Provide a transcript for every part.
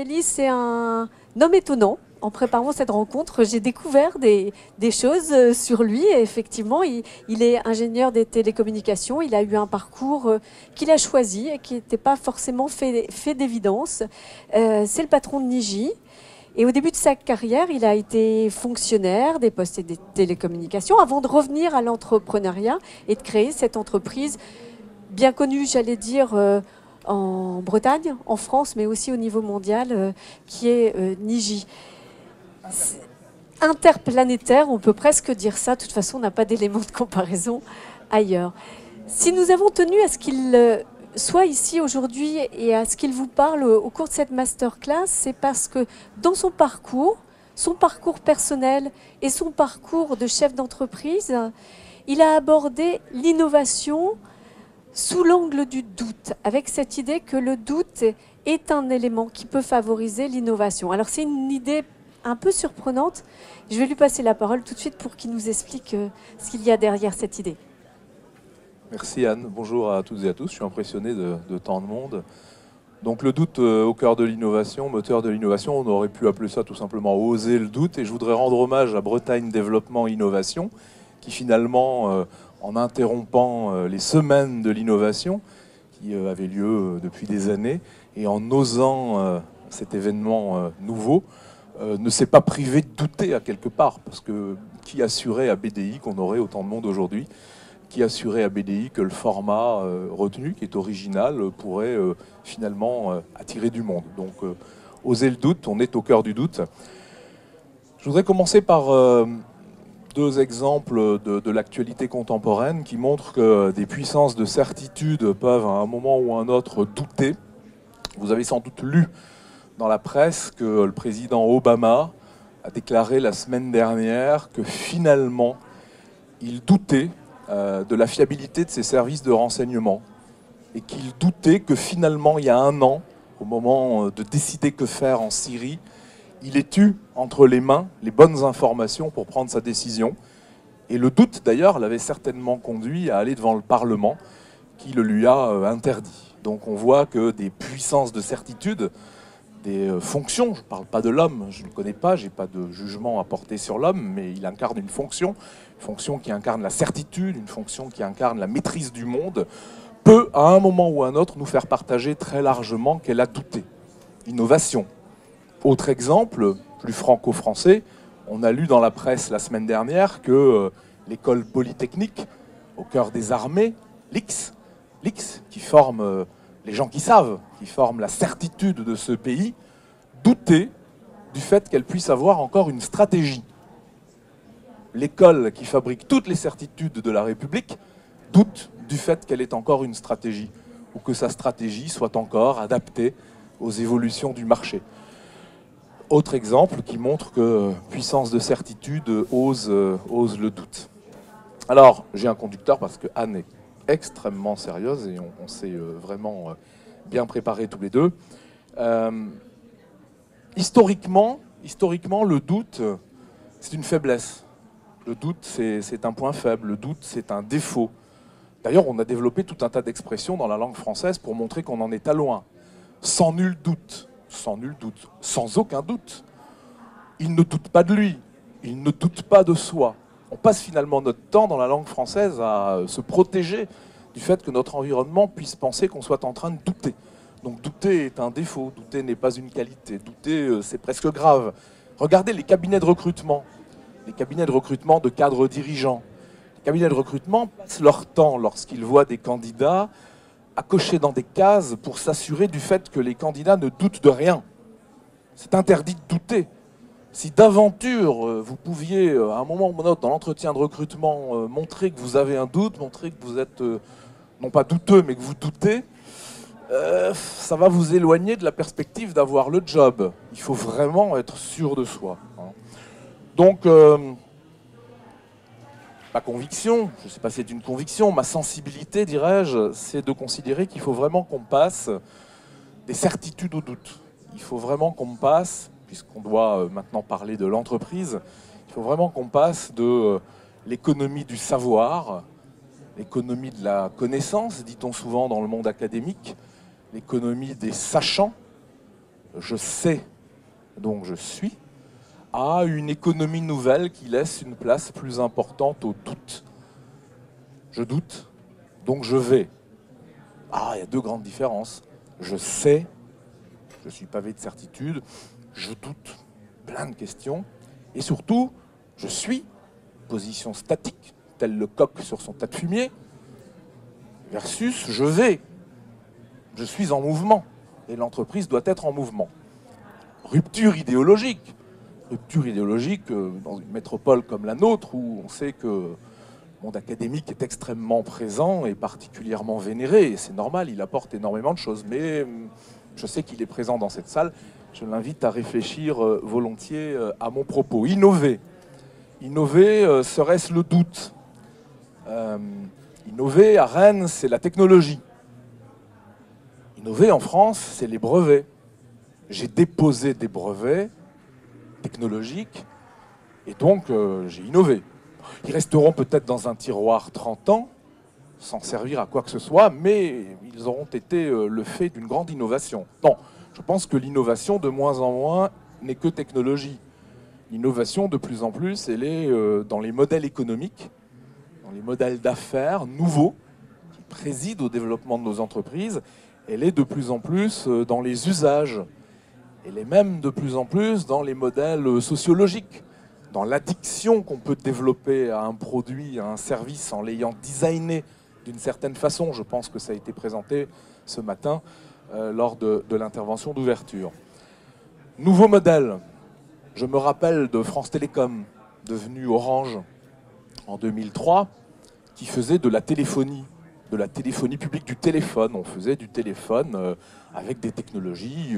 Elie, c'est un homme étonnant. En préparant cette rencontre, j'ai découvert des choses sur lui. Et effectivement, il est ingénieur des télécommunications. Il a eu un parcours qu'il a choisi et qui n'était pas forcément fait d'évidence. C'est le patron de Niji. Et au début de sa carrière, il a été fonctionnaire des postes et des télécommunications avant de revenir à l'entrepreneuriat et de créer cette entreprise bien connue, j'allais dire, en Bretagne, en France, mais aussi au niveau mondial, qui est Niji. Interplanétaire, on peut presque dire ça. De toute façon, on n'a pas d'éléments de comparaison ailleurs. Si nous avons tenu à ce qu'il soit ici aujourd'hui et à ce qu'il vous parle au cours de cette masterclass, c'est parce que dans son parcours personnel et son parcours de chef d'entreprise, il a abordé l'innovation sous l'angle du doute, avec cette idée que le doute est un élément qui peut favoriser l'innovation. Alors c'est une idée un peu surprenante. Je vais lui passer la parole tout de suite pour qu'il nous explique ce qu'il y a derrière cette idée. Merci Anne, bonjour à toutes et à tous, je suis impressionné de tant de monde. Donc le doute au cœur de l'innovation, moteur de l'innovation, on aurait pu appeler ça tout simplement oser le doute, et je voudrais rendre hommage à Bretagne Développement Innovation, qui finalement, en interrompant les semaines de l'innovation, qui avaient lieu depuis des années, et en osant cet événement nouveau, ne s'est pas privé de douter à quelque part, parce que qui assurait à BDI qu'on aurait autant de monde aujourd'hui? Qui assurait à BDI que le format retenu, qui est original, pourrait finalement attirer du monde. Donc, oser le doute, on est au cœur du doute. Je voudrais commencer par deux exemples de l'actualité contemporaine qui montrent que des puissances de certitude peuvent, à un moment ou à un autre, douter. Vous avez sans doute lu dans la presse que le président Obama a déclaré la semaine dernière que finalement, il doutait de la fiabilité de ses services de renseignement et qu'il doutait que finalement, il y a un an, au moment de décider que faire en Syrie, il ait eu entre les mains les bonnes informations pour prendre sa décision. Et le doute, d'ailleurs, l'avait certainement conduit à aller devant le Parlement, qui le lui a interdit. Donc on voit que des puissances de certitude, des fonctions, je ne parle pas de l'homme, je ne le connais pas, je n'ai pas de jugement à porter sur l'homme, mais il incarne une fonction qui incarne la certitude, une fonction qui incarne la maîtrise du monde, peut, à un moment ou à un autre, nous faire partager très largement qu'elle a douté. Innovation. Autre exemple, plus franco-français, on a lu dans la presse la semaine dernière que l'école polytechnique, au cœur des armées, l'IX, qui forme les gens qui savent, qui forment la certitude de ce pays, doutait du fait qu'elle puisse avoir encore une stratégie. L'école qui fabrique toutes les certitudes de la République doute du fait qu'elle ait encore une stratégie, ou que sa stratégie soit encore adaptée aux évolutions du marché. Autre exemple qui montre que puissance de certitude ose le doute. Alors, j'ai un conducteur parce que Anne est extrêmement sérieuse et on s'est vraiment bien préparés tous les deux. Historiquement, le doute, c'est une faiblesse. Le doute, c'est un point faible. Le doute, c'est un défaut. D'ailleurs, on a développé tout un tas d'expressions dans la langue française pour montrer qu'on en est à loin. Sans nul doute, sans aucun doute. Il ne doute pas de lui, il ne doute pas de soi. On passe finalement notre temps dans la langue française à se protéger du fait que notre environnement puisse penser qu'on soit en train de douter. Donc douter est un défaut, douter n'est pas une qualité, douter c'est presque grave. Regardez les cabinets de recrutement de cadres dirigeants. Les cabinets de recrutement passent leur temps, lorsqu'ils voient des candidats, à cocher dans des cases pour s'assurer du fait que les candidats ne doutent de rien. C'est interdit de douter. Si d'aventure, vous pouviez, à un moment ou à un autre, dans l'entretien de recrutement, montrer que vous avez un doute, montrer que vous êtes, non pas douteux, mais que vous doutez, ça va vous éloigner de la perspective d'avoir le job. Il faut vraiment être sûr de soi. Donc, ma conviction, je ne sais pas si c'est une conviction, ma sensibilité, dirais-je, c'est de considérer qu'il faut vraiment qu'on passe des certitudes au doute. Il faut vraiment qu'on passe, puisqu'on doit maintenant parler de l'entreprise, il faut vraiment qu'on passe de l'économie du savoir, l'économie de la connaissance, dit-on souvent dans le monde académique, l'économie des sachants, je sais, donc je suis, à une économie nouvelle qui laisse une place plus importante au doute. Je doute, donc je vais. Ah, il y a deux grandes différences. Je sais, je suis pavé de certitude, je doute, plein de questions, et surtout, je suis, position statique, tel le coq sur son tas de fumier, versus je vais. Je suis en mouvement, et l'entreprise doit être en mouvement. Rupture idéologique. Rupture idéologique dans une métropole comme la nôtre, où on sait que le monde académique est extrêmement présent et particulièrement vénéré. Et c'est normal, il apporte énormément de choses. Mais je sais qu'il est présent dans cette salle. Je l'invite à réfléchir volontiers à mon propos. Innover. Innover, serait-ce le doute? Innover, à Rennes, c'est la technologie. Innover, en France, c'est les brevets. J'ai déposé des brevets technologiques et donc j'ai innové. Ils resteront peut-être dans un tiroir 30 ans, sans servir à quoi que ce soit, mais ils auront été le fait d'une grande innovation. Non, je pense que l'innovation, de moins en moins, n'est que technologie. L'innovation, de plus en plus, elle est dans les modèles économiques, dans les modèles d'affaires nouveaux, qui président au développement de nos entreprises. Elle est de plus en plus dans les usages. Elle est même de plus en plus dans les modèles sociologiques, dans l'addiction qu'on peut développer à un produit, à un service en l'ayant designé d'une certaine façon. Je pense que ça a été présenté ce matin lors de l'intervention d'ouverture. Nouveau modèle. Je me rappelle de France Télécom, devenue Orange en 2003, qui faisait de la téléphonie publique, du téléphone. On faisait du téléphone avec des technologies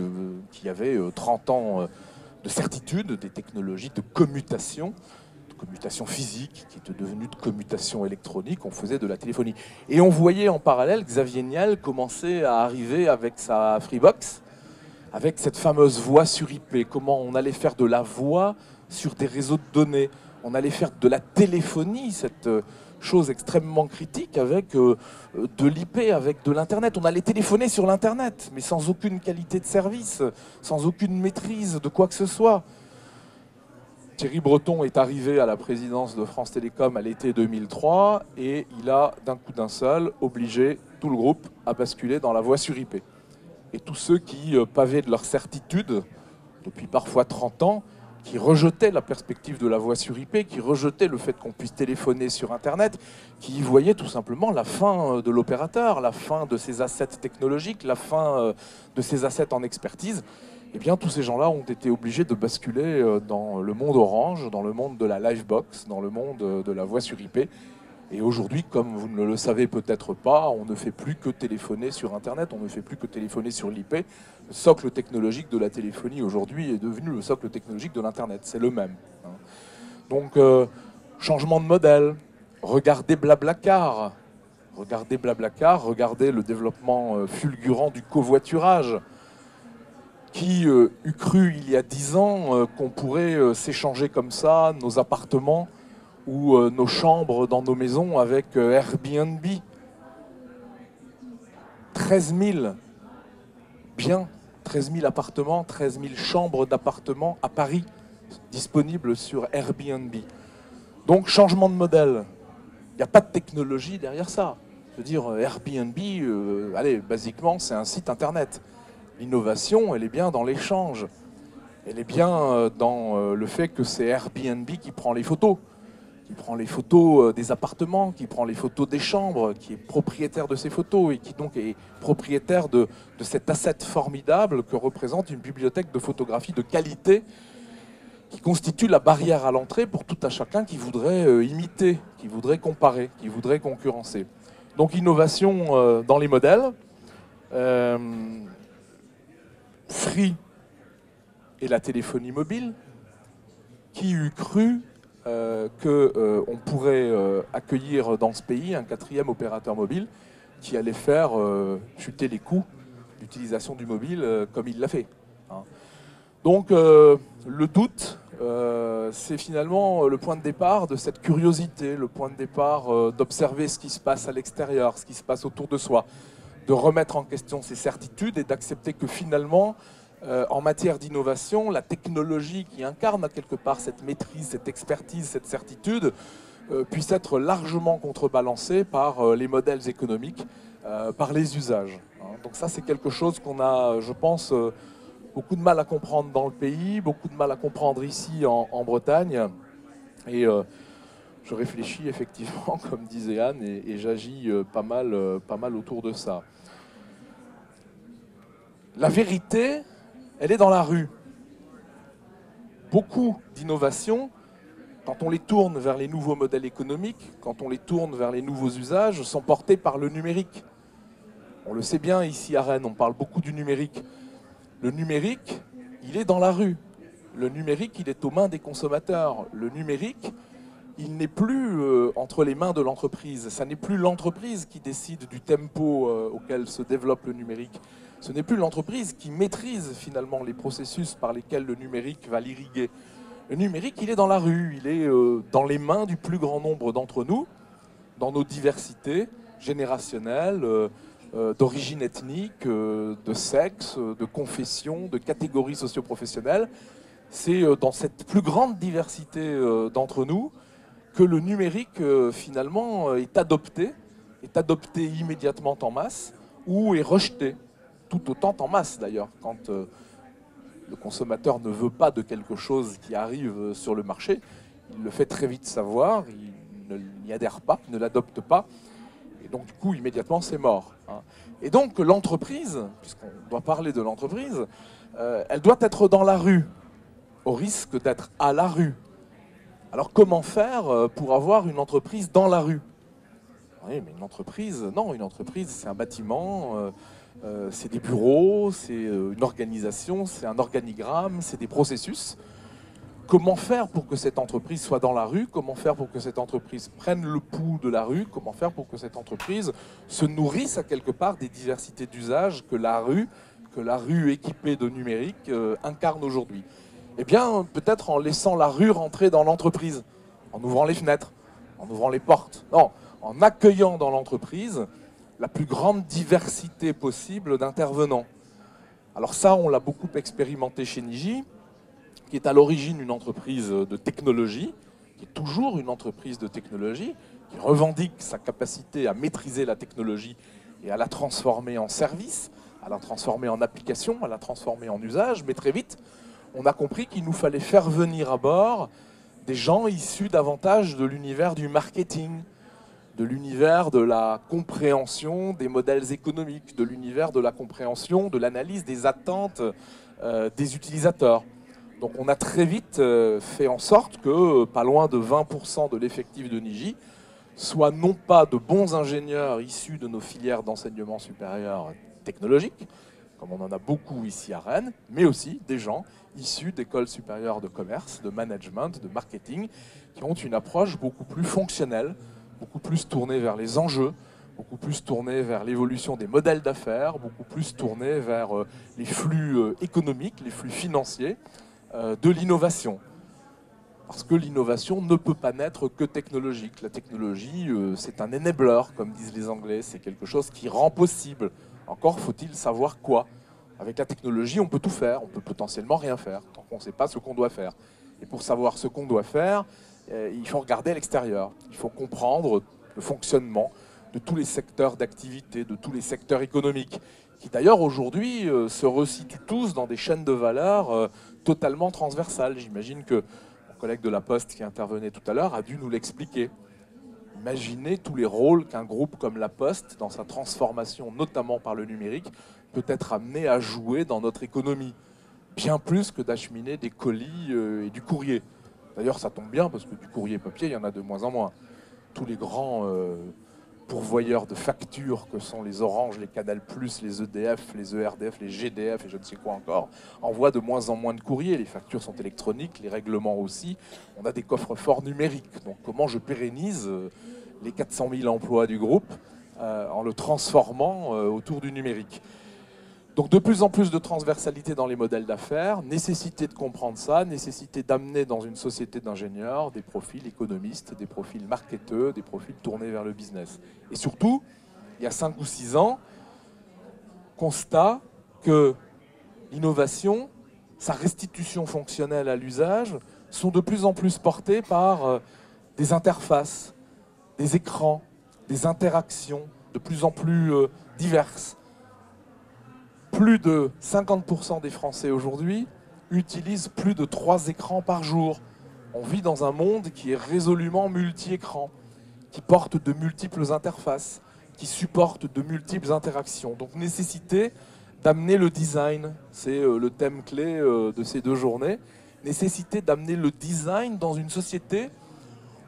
qui avaient 30 ans de certitude, des technologies de commutation physique, qui étaient devenues de commutation électronique. On faisait de la téléphonie. Et on voyait en parallèle Xavier Niel commencer à arriver avec sa Freebox, avec cette fameuse voix sur IP. Comment on allait faire de la voix sur des réseaux de données. On allait faire de la téléphonie, cette chose extrêmement critique, avec de l'IP, avec de l'Internet. On allait téléphoner sur l'Internet, mais sans aucune qualité de service, sans aucune maîtrise de quoi que ce soit. Thierry Breton est arrivé à la présidence de France Télécom à l'été 2003 et il a, d'un coup d'un seul, obligé tout le groupe à basculer dans la voix sur IP. Et tous ceux qui pavaient de leur certitude, depuis parfois 30 ans, qui rejetaient la perspective de la voix sur IP, qui rejetaient le fait qu'on puisse téléphoner sur Internet, qui voyaient tout simplement la fin de l'opérateur, la fin de ses assets technologiques, la fin de ses assets en expertise, eh bien tous ces gens-là ont été obligés de basculer dans le monde Orange, dans le monde de la Livebox, dans le monde de la voix sur IP. Et aujourd'hui, comme vous ne le savez peut-être pas, on ne fait plus que téléphoner sur Internet, on ne fait plus que téléphoner sur l'IP. Le socle technologique de la téléphonie aujourd'hui est devenu le socle technologique de l'Internet, c'est le même. Donc, changement de modèle, regardez Blablacar, regardez le développement fulgurant du covoiturage. Qui eût cru il y a 10 ans qu'on pourrait s'échanger comme ça nos appartements ou nos chambres dans nos maisons avec Airbnb. 13 000 appartements, 13 000 chambres d'appartements à Paris disponibles sur Airbnb. Donc changement de modèle. Il n'y a pas de technologie derrière ça. Je veux dire, Airbnb, allez, basiquement, c'est un site internet. L'innovation, elle est bien dans l'échange. Elle est bien dans le fait que c'est Airbnb qui prend les photos. Qui prend les photos des appartements, qui prend les photos des chambres, qui est propriétaire de ces photos et qui donc est propriétaire de cet asset formidable que représente une bibliothèque de photographie de qualité qui constitue la barrière à l'entrée pour tout à chacun qui voudrait imiter, qui voudrait comparer, qui voudrait concurrencer. Donc innovation dans les modèles. Free et la téléphonie mobile. Qui eût cru qu'on pourrait accueillir dans ce pays un 4e opérateur mobile qui allait faire chuter les coûts d'utilisation du mobile comme il l'a fait. Donc le doute, c'est finalement le point de départ de cette curiosité, le point de départ d'observer ce qui se passe à l'extérieur, ce qui se passe autour de soi, de remettre en question ses certitudes et d'accepter que finalement en matière d'innovation, la technologie qui incarne à quelque part cette maîtrise, cette expertise, cette certitude, puisse être largement contrebalancée par les modèles économiques, par les usages. Donc ça, c'est quelque chose qu'on a, je pense, beaucoup de mal à comprendre dans le pays, beaucoup de mal à comprendre ici en Bretagne. Et je réfléchis effectivement, comme disait Anne, et j'agis pas mal autour de ça. La vérité, elle est dans la rue. Beaucoup d'innovations, quand on les tourne vers les nouveaux modèles économiques, quand on les tourne vers les nouveaux usages, sont portées par le numérique. On le sait bien ici à Rennes, on parle beaucoup du numérique. Le numérique, il est dans la rue. Le numérique, il est aux mains des consommateurs. Le numérique, il n'est plus entre les mains de l'entreprise. Ça n'est plus l'entreprise qui décide du tempo auquel se développe le numérique. Ce n'est plus l'entreprise qui maîtrise finalement les processus par lesquels le numérique va l'irriguer. Le numérique, il est dans la rue, il est dans les mains du plus grand nombre d'entre nous, dans nos diversités générationnelles, d'origine ethnique, de sexe, de confession, de catégories socio-professionnelles. C'est dans cette plus grande diversité d'entre nous que le numérique finalement est adopté immédiatement en masse ou est rejeté, tout autant en masse d'ailleurs, quand le consommateur ne veut pas de quelque chose qui arrive sur le marché, il le fait très vite savoir, il n'y adhère pas, il ne l'adopte pas, et donc du coup immédiatement c'est mort. Et donc l'entreprise, puisqu'on doit parler de l'entreprise, elle doit être dans la rue, au risque d'être à la rue. Alors comment faire pour avoir une entreprise dans la rue? Oui, mais une entreprise, non, une entreprise c'est un bâtiment, c'est des bureaux, c'est une organisation, c'est un organigramme, c'est des processus. Comment faire pour que cette entreprise soit dans la rue? Comment faire pour que cette entreprise prenne le pouls de la rue? Comment faire pour que cette entreprise se nourrisse à quelque part des diversités d'usages que la rue équipée de numérique incarne aujourd'hui? Eh bien, peut-être en laissant la rue rentrer dans l'entreprise, en ouvrant les fenêtres, en ouvrant les portes. Non, en accueillant dans l'entreprise la plus grande diversité possible d'intervenants. Alors ça, on l'a beaucoup expérimenté chez Niji, qui est à l'origine une entreprise de technologie, qui est toujours une entreprise de technologie, qui revendique sa capacité à maîtriser la technologie et à la transformer en service, à la transformer en application, à la transformer en usage, mais très vite, on a compris qu'il nous fallait faire venir à bord des gens issus davantage de l'univers du marketing, de l'univers de la compréhension des modèles économiques, de l'univers de la compréhension, de l'analyse des attentes des utilisateurs. Donc on a très vite fait en sorte que pas loin de 20% de l'effectif de Niji soit non pas de bons ingénieurs issus de nos filières d'enseignement supérieur technologique, comme on en a beaucoup ici à Rennes, mais aussi des gens issus d'écoles supérieures de commerce, de management, de marketing, qui ont une approche beaucoup plus fonctionnelle, beaucoup plus tournée vers les enjeux, beaucoup plus tournée vers l'évolution des modèles d'affaires, beaucoup plus tournée vers les flux économiques, les flux financiers, de l'innovation. Parce que l'innovation ne peut pas naître que technologique. La technologie, c'est un enabler, comme disent les Anglais, c'est quelque chose qui rend possible. Encore faut-il savoir quoi. Avec la technologie, on peut tout faire, on peut potentiellement rien faire, tant qu'on ne sait pas ce qu'on doit faire. Et pour savoir ce qu'on doit faire, il faut regarder à l'extérieur. Il faut comprendre le fonctionnement de tous les secteurs d'activité, de tous les secteurs économiques, qui d'ailleurs aujourd'hui se resituent tous dans des chaînes de valeur totalement transversales. J'imagine que mon collègue de la Poste qui intervenait tout à l'heure a dû nous l'expliquer. Imaginez tous les rôles qu'un groupe comme la Poste, dans sa transformation notamment par le numérique, peut être amené à jouer dans notre économie. Bien plus que d'acheminer des colis et du courrier. D'ailleurs, ça tombe bien parce que du courrier papier, il y en a de moins en moins. Tous les grands pourvoyeurs de factures que sont les Orange, les Canal+, les EDF, les ERDF, les GDF et je ne sais quoi encore, envoient de moins en moins de courriers. Les factures sont électroniques, les règlements aussi. On a des coffres-forts numériques. Donc comment je pérennise les 400 000 emplois du groupe en le transformant autour du numérique? Donc de plus en plus de transversalité dans les modèles d'affaires, nécessité de comprendre ça, nécessité d'amener dans une société d'ingénieurs des profils économistes, des profils marketeurs, des profils tournés vers le business. Et surtout, il y a 5 ou 6 ans, constat que l'innovation, sa restitution fonctionnelle à l'usage, sont de plus en plus portées par des interfaces, des écrans, des interactions de plus en plus diverses. Plus de 50% des Français aujourd'hui utilisent plus de 3 écrans par jour. On vit dans un monde qui est résolument multi-écran, qui porte de multiples interfaces, qui supporte de multiples interactions. Donc nécessité d'amener le design, c'est le thème clé de ces 2 journées, nécessité d'amener le design dans une société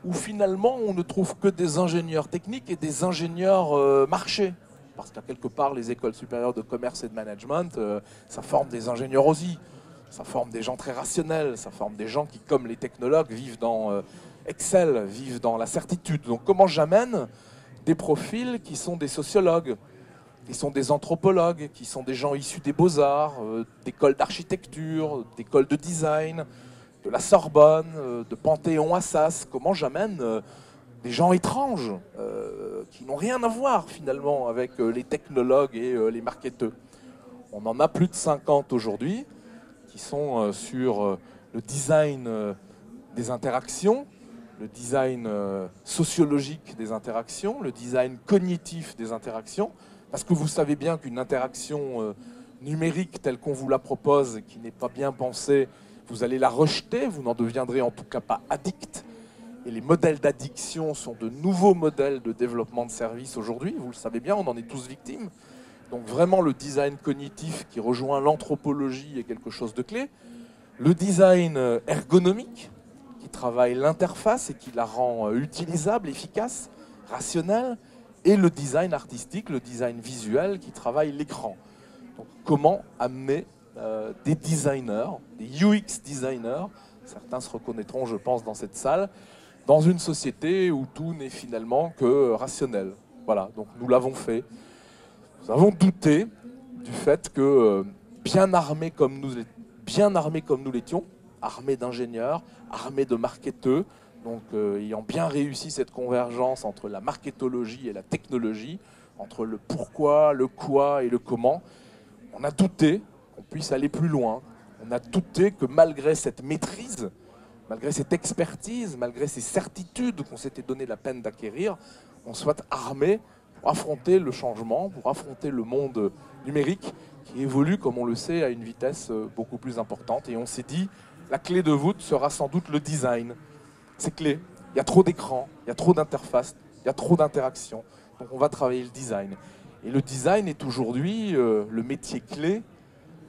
où finalement on ne trouve que des ingénieurs techniques et des ingénieurs marchés. Parce qu'à quelque part, les écoles supérieures de commerce et de management, ça forme des ingénieurs aussi. Ça forme des gens très rationnels, ça forme des gens qui, comme les technologues, vivent dans Excel, vivent dans la certitude. Donc comment j'amène des profils qui sont des sociologues, qui sont des anthropologues, qui sont des gens issus des beaux-arts, d'écoles d'architecture, d'écoles de design, de la Sorbonne, de Panthéon-Assas. Comment j'amène des gens étranges qui n'ont rien à voir finalement avec les technologues et les marketeurs. On en a plus de 50 aujourd'hui qui sont sur le design des interactions, le design sociologique des interactions, le design cognitif des interactions, parce que vous savez bien qu'une interaction numérique telle qu'on vous la propose, qui n'est pas bien pensée, vous allez la rejeter, vous n'en deviendrez en tout cas pas addict. Et les modèles d'addiction sont de nouveaux modèles de développement de services aujourd'hui, vous le savez bien, on en est tous victimes. Donc vraiment le design cognitif qui rejoint l'anthropologie est quelque chose de clé. Le design ergonomique qui travaille l'interface et qui la rend utilisable, efficace, rationnelle. Et le design artistique, le design visuel qui travaille l'écran. Donc comment amener des designers, des UX designers, certains se reconnaîtront je pense dans cette salle, dans une société où tout n'est finalement que rationnel. Voilà, donc nous l'avons fait. Nous avons douté du fait que bien armés comme nous l'étions, armés d'ingénieurs, armés de marketeurs, donc ayant bien réussi cette convergence entre la marketologie et la technologie, entre le pourquoi, le quoi et le comment, on a douté qu'on puisse aller plus loin. On a douté que malgré cette maîtrise, malgré cette expertise, malgré ces certitudes qu'on s'était donné la peine d'acquérir, on soit armé pour affronter le changement, pour affronter le monde numérique qui évolue, comme on le sait, à une vitesse beaucoup plus importante. Et on s'est dit, la clé de voûte sera sans doute le design. C'est clé. Il y a trop d'écrans, il y a trop d'interfaces, il y a trop d'interactions. Donc on va travailler le design. Et le design est aujourd'hui le métier clé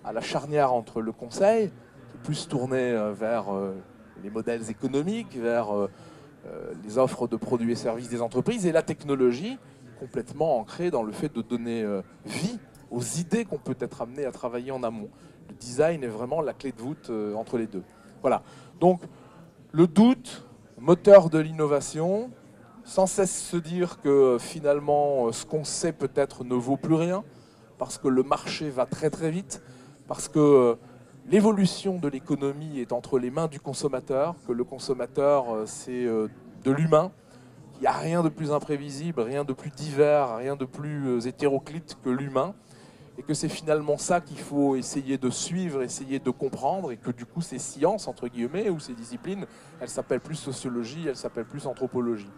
à la charnière entre le conseil, qui est plus tourné vers les modèles économiques, vers les offres de produits et services des entreprises, et la technologie, complètement ancrée dans le fait de donner vie aux idées qu'on peut être amené à travailler en amont. Le design est vraiment la clé de voûte entre les deux. Voilà. Donc, le doute, moteur de l'innovation, sans cesse se dire que finalement, ce qu'on sait peut-être ne vaut plus rien, parce que le marché va très très vite, parce que l'évolution de l'économie est entre les mains du consommateur, que le consommateur, c'est de l'humain. Il n'y a rien de plus imprévisible, rien de plus divers, rien de plus hétéroclite que l'humain. Et que c'est finalement ça qu'il faut essayer de suivre, essayer de comprendre, et que du coup ces sciences, entre guillemets, ou ces disciplines, elles s'appellent plus sociologie, elles s'appellent plus anthropologie.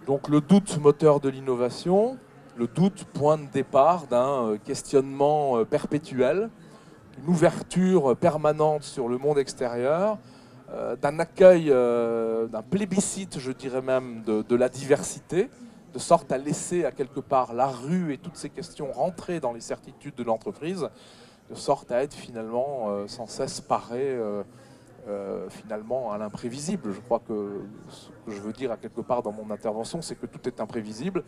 Donc le doute moteur de l'innovation, le doute point de départ d'un questionnement perpétuel, une ouverture permanente sur le monde extérieur, d'un accueil, d'un plébiscite, je dirais même, de la diversité, de sorte à laisser à quelque part la rue et toutes ces questions rentrer dans les certitudes de l'entreprise, de sorte à être finalement sans cesse paré finalement à l'imprévisible. Je crois que ce que je veux dire à quelque part dans mon intervention, c'est que tout est imprévisible,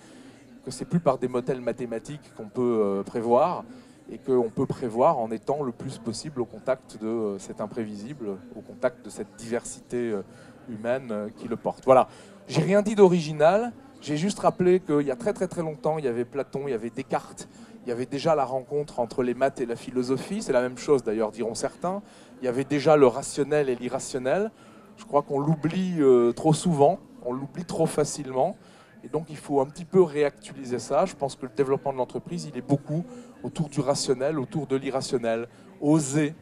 que c'est plus par des modèles mathématiques qu'on peut prévoir, et qu'on peut prévoir en étant le plus possible au contact de cet imprévisible, au contact de cette diversité humaine qui le porte. Voilà, j'ai rien dit d'original, j'ai juste rappelé qu'il y a très très très longtemps, il y avait Platon, il y avait Descartes, il y avait déjà la rencontre entre les maths et la philosophie, c'est la même chose d'ailleurs diront certains, il y avait déjà le rationnel et l'irrationnel, je crois qu'on l'oublie trop souvent, on l'oublie trop facilement, Et donc il faut un petit peu réactualiser ça. Je pense que le développement de l'entreprise, il est beaucoup autour du rationnel, autour de l'irrationnel. Oser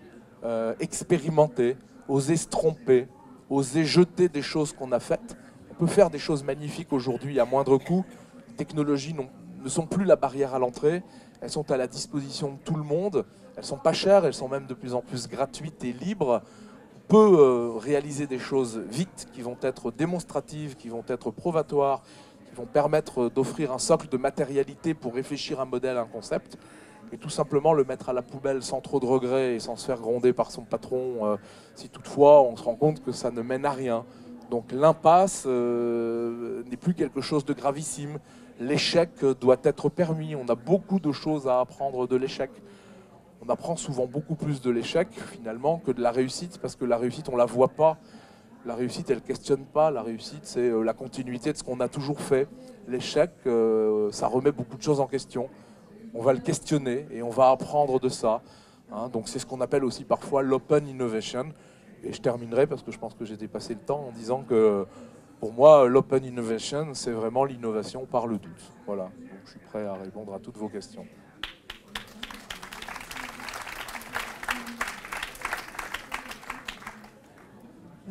expérimenter, oser se tromper, oser jeter des choses qu'on a faites. On peut faire des choses magnifiques aujourd'hui à moindre coût. Les technologies ne sont plus la barrière à l'entrée. Elles sont à la disposition de tout le monde. Elles sont pas chères, elles sont même de plus en plus gratuites et libres. On peut réaliser des choses vite, qui vont être démonstratives, qui vont être provatoires, qui vont permettre d'offrir un socle de matérialité pour réfléchir un modèle, un concept, et tout simplement le mettre à la poubelle sans trop de regrets et sans se faire gronder par son patron, si toutefois on se rend compte que ça ne mène à rien. Donc l'impasse n'est plus quelque chose de gravissime. L'échec doit être permis. On a beaucoup de choses à apprendre de l'échec. On apprend souvent beaucoup plus de l'échec, finalement, que de la réussite, parce que la réussite, on ne la voit pas. La réussite, elle ne questionne pas. La réussite, c'est la continuité de ce qu'on a toujours fait. L'échec, ça remet beaucoup de choses en question. On va le questionner et on va apprendre de ça. Hein, donc c'est ce qu'on appelle aussi parfois l'open innovation. Et je terminerai, parce que je pense que j'ai dépassé le temps, en disant que pour moi, l'open innovation, c'est vraiment l'innovation par le doute. Voilà, donc je suis prêt à répondre à toutes vos questions.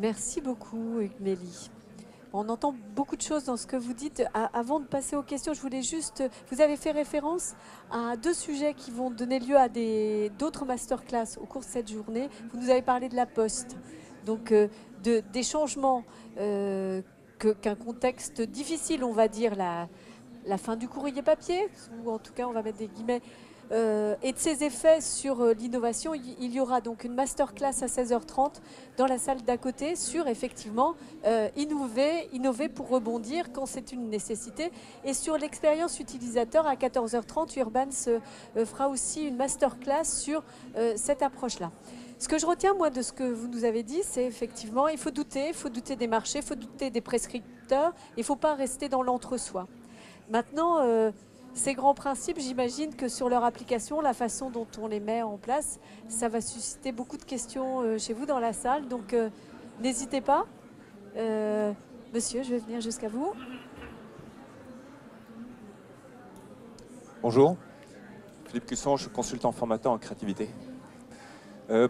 Merci beaucoup, Mélie. On entend beaucoup de choses dans ce que vous dites. Avant de passer aux questions, je voulais juste... Vous avez fait référence à 2 sujets qui vont donner lieu à d'autres masterclass au cours de cette journée. Vous nous avez parlé de la Poste, donc des changements qu'un contexte difficile, on va dire, la fin du courrier papier, ou en tout cas, on va mettre des guillemets, et de ses effets sur l'innovation. Il y aura donc une masterclass à 16h30 dans la salle d'à côté sur effectivement innover pour rebondir quand c'est une nécessité. Et sur l'expérience utilisateur à 14h30, Urban fera aussi une masterclass sur cette approche-là. Ce que je retiens, moi, de ce que vous nous avez dit, c'est effectivement, il faut douter des marchés, il faut douter des prescripteurs, il ne faut pas rester dans l'entre-soi. Maintenant, ces grands principes, j'imagine que sur leur application, la façon dont on les met en place, ça va susciter beaucoup de questions chez vous dans la salle. Donc, n'hésitez pas. Monsieur, je vais venir jusqu'à vous. Bonjour, Philippe Cusson, je suis consultant formateur en créativité.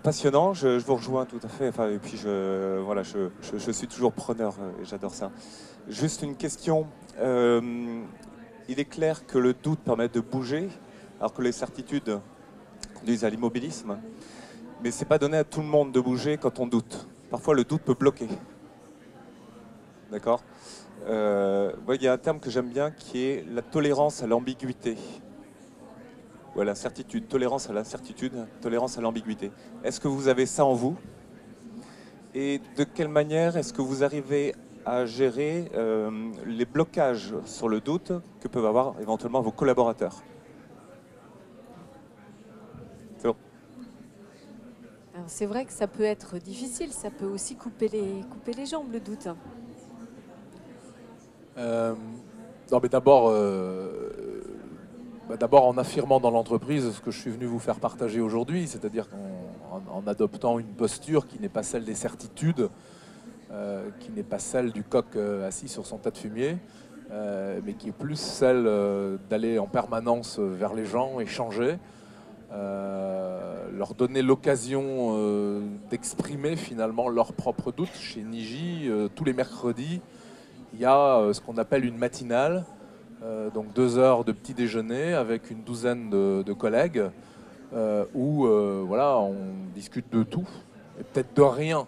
Passionnant, je vous rejoins tout à fait. Enfin, et puis, je suis toujours preneur et j'adore ça. Juste une question. Il est clair que le doute permet de bouger, alors que les certitudes conduisent à l'immobilisme. Mais ce n'est pas donné à tout le monde de bouger quand on doute. Parfois, le doute peut bloquer. D'accord ? Il y a un terme que j'aime bien qui est la tolérance à l'ambiguïté. Voilà, certitude, tolérance à l'incertitude, tolérance à l'ambiguïté. Est-ce que vous avez ça en vous ? Et de quelle manière est-ce que vous arrivez à gérer les blocages sur le doute que peuvent avoir éventuellement vos collaborateurs ? C'est bon. C'est vrai que ça peut être difficile, ça peut aussi couper les jambes, le doute. Non, mais d'abord, en affirmant dans l'entreprise ce que je suis venu vous faire partager aujourd'hui, c'est-à-dire en adoptant une posture qui n'est pas celle des certitudes, qui n'est pas celle du coq assis sur son tas de fumier, mais qui est plus celle d'aller en permanence vers les gens, échanger, leur donner l'occasion d'exprimer finalement leurs propres doutes. Chez Niji, tous les mercredis, il y a ce qu'on appelle une matinale, donc 2 heures de petit déjeuner avec une douzaine de collègues, où on discute de tout, et peut-être de rien.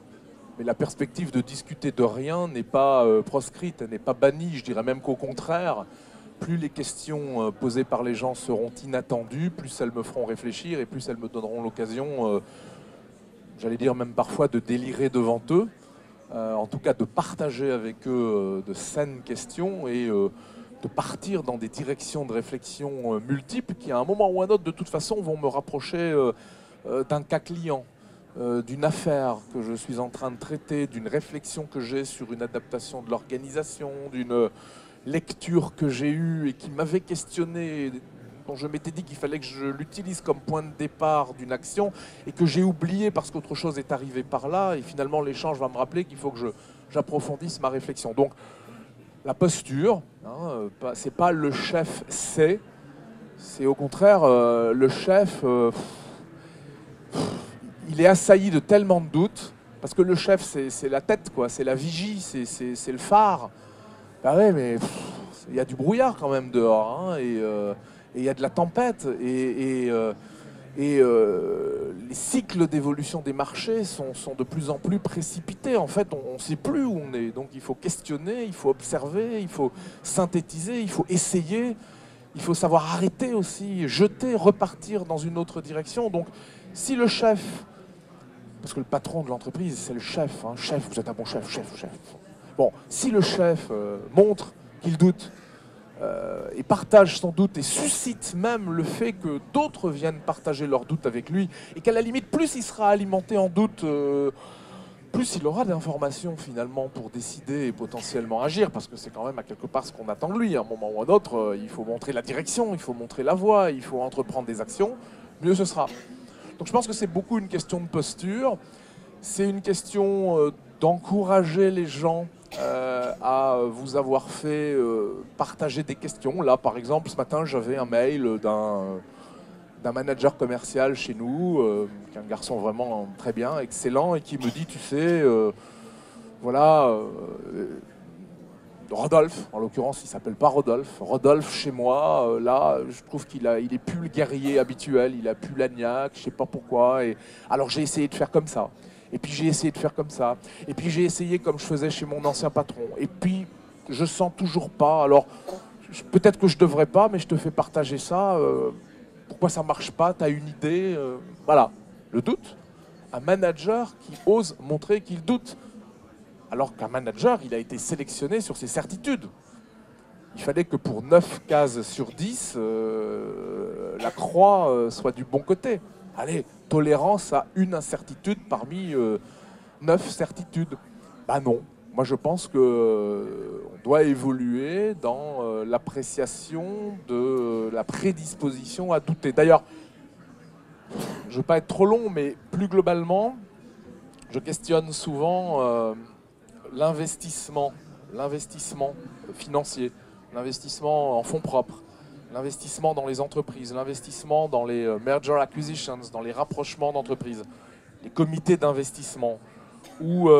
Mais la perspective de discuter de rien n'est pas proscrite, elle n'est pas bannie. Je dirais même qu'au contraire, plus les questions posées par les gens seront inattendues, plus elles me feront réfléchir et plus elles me donneront l'occasion, j'allais dire même parfois, de délirer devant eux. En tout cas, de partager avec eux de saines questions et de partir dans des directions de réflexion multiples qui, à un moment ou à un autre, de toute façon, vont me rapprocher d'un cas client. D'une affaire que je suis en train de traiter, d'une réflexion que j'ai sur une adaptation de l'organisation, d'une lecture que j'ai eue et qui m'avait questionné, dont je m'étais dit qu'il fallait que je l'utilise comme point de départ d'une action et que j'ai oublié parce qu'autre chose est arrivé par là, et finalement l'échange va me rappeler qu'il faut que j'approfondisse ma réflexion. Donc la posture. Hein, c'est pas le chef c'est au contraire le chef. Il est assailli de tellement de doutes parce que le chef c'est la tête quoi, c'est la vigie, c'est le phare. Bah ouais, mais il y a du brouillard quand même dehors, hein, et il y a de la tempête les cycles d'évolution des marchés sont de plus en plus précipités. En fait, on ne sait plus où on est. Donc il faut questionner, il faut observer, il faut synthétiser, il faut essayer, il faut savoir arrêter aussi, jeter, repartir dans une autre direction. Donc si le chef, parce que le patron de l'entreprise, c'est le chef, hein, chef, vous êtes un bon chef, chef. Bon, si le chef montre qu'il doute, et partage son doute et suscite même le fait que d'autres viennent partager leurs doutes avec lui et qu'à la limite, plus il sera alimenté en doute, plus il aura d'informations finalement pour décider et potentiellement agir, parce que c'est quand même à quelque part ce qu'on attend de lui. À un moment ou à un autre, il faut montrer la direction, il faut montrer la voie, il faut entreprendre des actions, mieux ce sera. Donc je pense que c'est beaucoup une question de posture, c'est une question d'encourager les gens à vous avoir fait partager des questions. Là, par exemple, ce matin, j'avais un mail d'un manager commercial chez nous, qui est un garçon vraiment très bien, excellent, et qui me dit, tu sais, voilà, Rodolphe, en l'occurrence, il s'appelle pas Rodolphe. Rodolphe, chez moi, là, je trouve il est plus le guerrier habituel, il a plus l'agnac, je sais pas pourquoi. Et alors j'ai essayé de faire comme ça. Et puis j'ai essayé de faire comme ça. Et puis j'ai essayé comme je faisais chez mon ancien patron. Et puis je sens toujours pas. Alors peut-être que je devrais pas, mais je te fais partager ça. Pourquoi ça marche pas? Tu as une idée? Voilà, le doute. Un manager qui ose montrer qu'il doute. Alors qu'un manager, il a été sélectionné sur ses certitudes. Il fallait que pour 9 cases sur 10, la croix soit du bon côté. Allez, tolérance à une incertitude parmi 9 certitudes. Bah non, moi je pense qu'on doit évoluer dans l'appréciation de la prédisposition à douter. D'ailleurs, je ne veux pas être trop long, mais plus globalement, je questionne souvent l'investissement financier, l'investissement en fonds propres, l'investissement dans les entreprises, l'investissement dans les merger acquisitions, dans les rapprochements d'entreprises, les comités d'investissement, où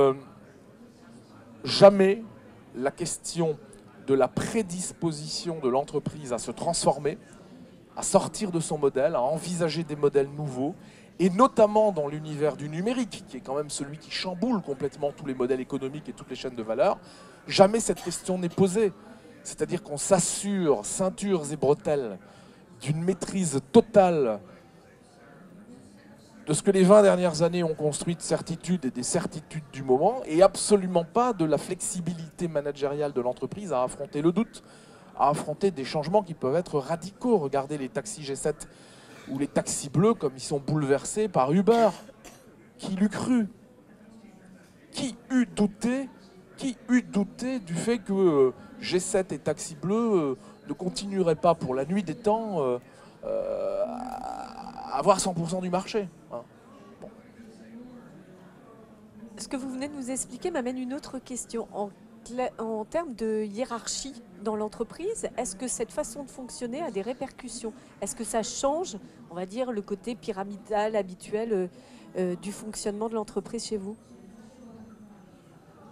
jamais la question de la prédisposition de l'entreprise à se transformer, à sortir de son modèle, à envisager des modèles nouveaux, et notamment dans l'univers du numérique, qui est quand même celui qui chamboule complètement tous les modèles économiques et toutes les chaînes de valeur, jamais cette question n'est posée. C'est-à-dire qu'on s'assure, ceintures et bretelles, d'une maîtrise totale de ce que les 20 dernières années ont construit de certitudes et des certitudes du moment, et absolument pas de la flexibilité managériale de l'entreprise à affronter le doute, à affronter des changements qui peuvent être radicaux. Regardez les taxis G7 ou les taxis bleus comme ils sont bouleversés par Uber. Qui l'eût cru? Qui eût douté du fait que G7 et taxis bleus ne continueraient pas pour la nuit des temps à avoir 100% du marché, hein. Bon. Ce que vous venez de nous expliquer m'amène une autre question. En termes de hiérarchie dans l'entreprise, est-ce que cette façon de fonctionner a des répercussions? Est-ce que ça change, on va dire, le côté pyramidal habituel du fonctionnement de l'entreprise chez vous?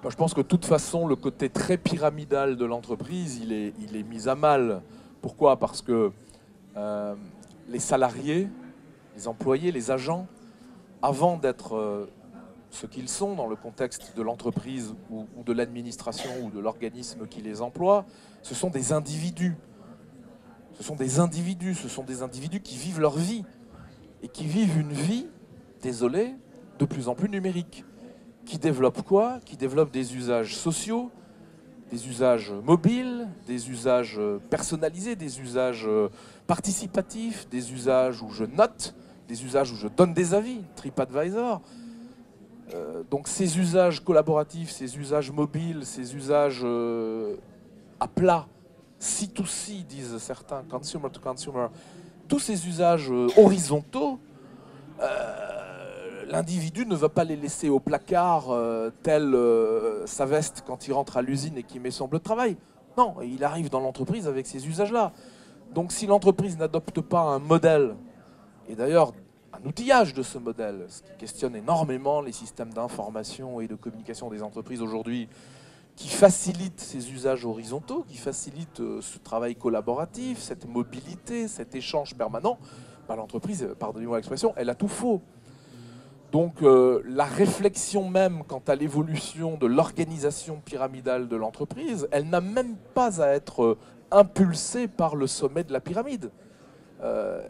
Je pense que de toute façon, le côté très pyramidal de l'entreprise, il est mis à mal. Pourquoi? Parce que les salariés, les employés, les agents, avant d'être ce qu'ils sont dans le contexte de l'entreprise ou de l'administration ou de l'organisme qui les emploie, ce sont des individus. Ce sont des individus qui vivent leur vie et qui vivent une vie, désolé, de plus en plus numérique. Qui développe quoi? Qui développe des usages sociaux, des usages mobiles, des usages personnalisés, des usages participatifs, des usages où je note, des usages où je donne des avis, TripAdvisor. Donc ces usages collaboratifs, ces usages mobiles, ces usages à plat, C2C disent certains, consumer to consumer, tous ces usages horizontaux, l'individu ne va pas les laisser au placard tel sa veste quand il rentre à l'usine et qu'il met son bleu de travail. Non, il arrive dans l'entreprise avec ces usages-là. Donc si l'entreprise n'adopte pas un modèle, et d'ailleurs un outillage de ce modèle, ce qui questionne énormément les systèmes d'information et de communication des entreprises aujourd'hui, qui facilite ces usages horizontaux, qui facilite ce travail collaboratif, cette mobilité, cet échange permanent, bah, l'entreprise, pardonnez-moi l'expression, elle a tout faux. Donc la réflexion même quant à l'évolution de l'organisation pyramidale de l'entreprise, elle n'a même pas à être impulsée par le sommet de la pyramide.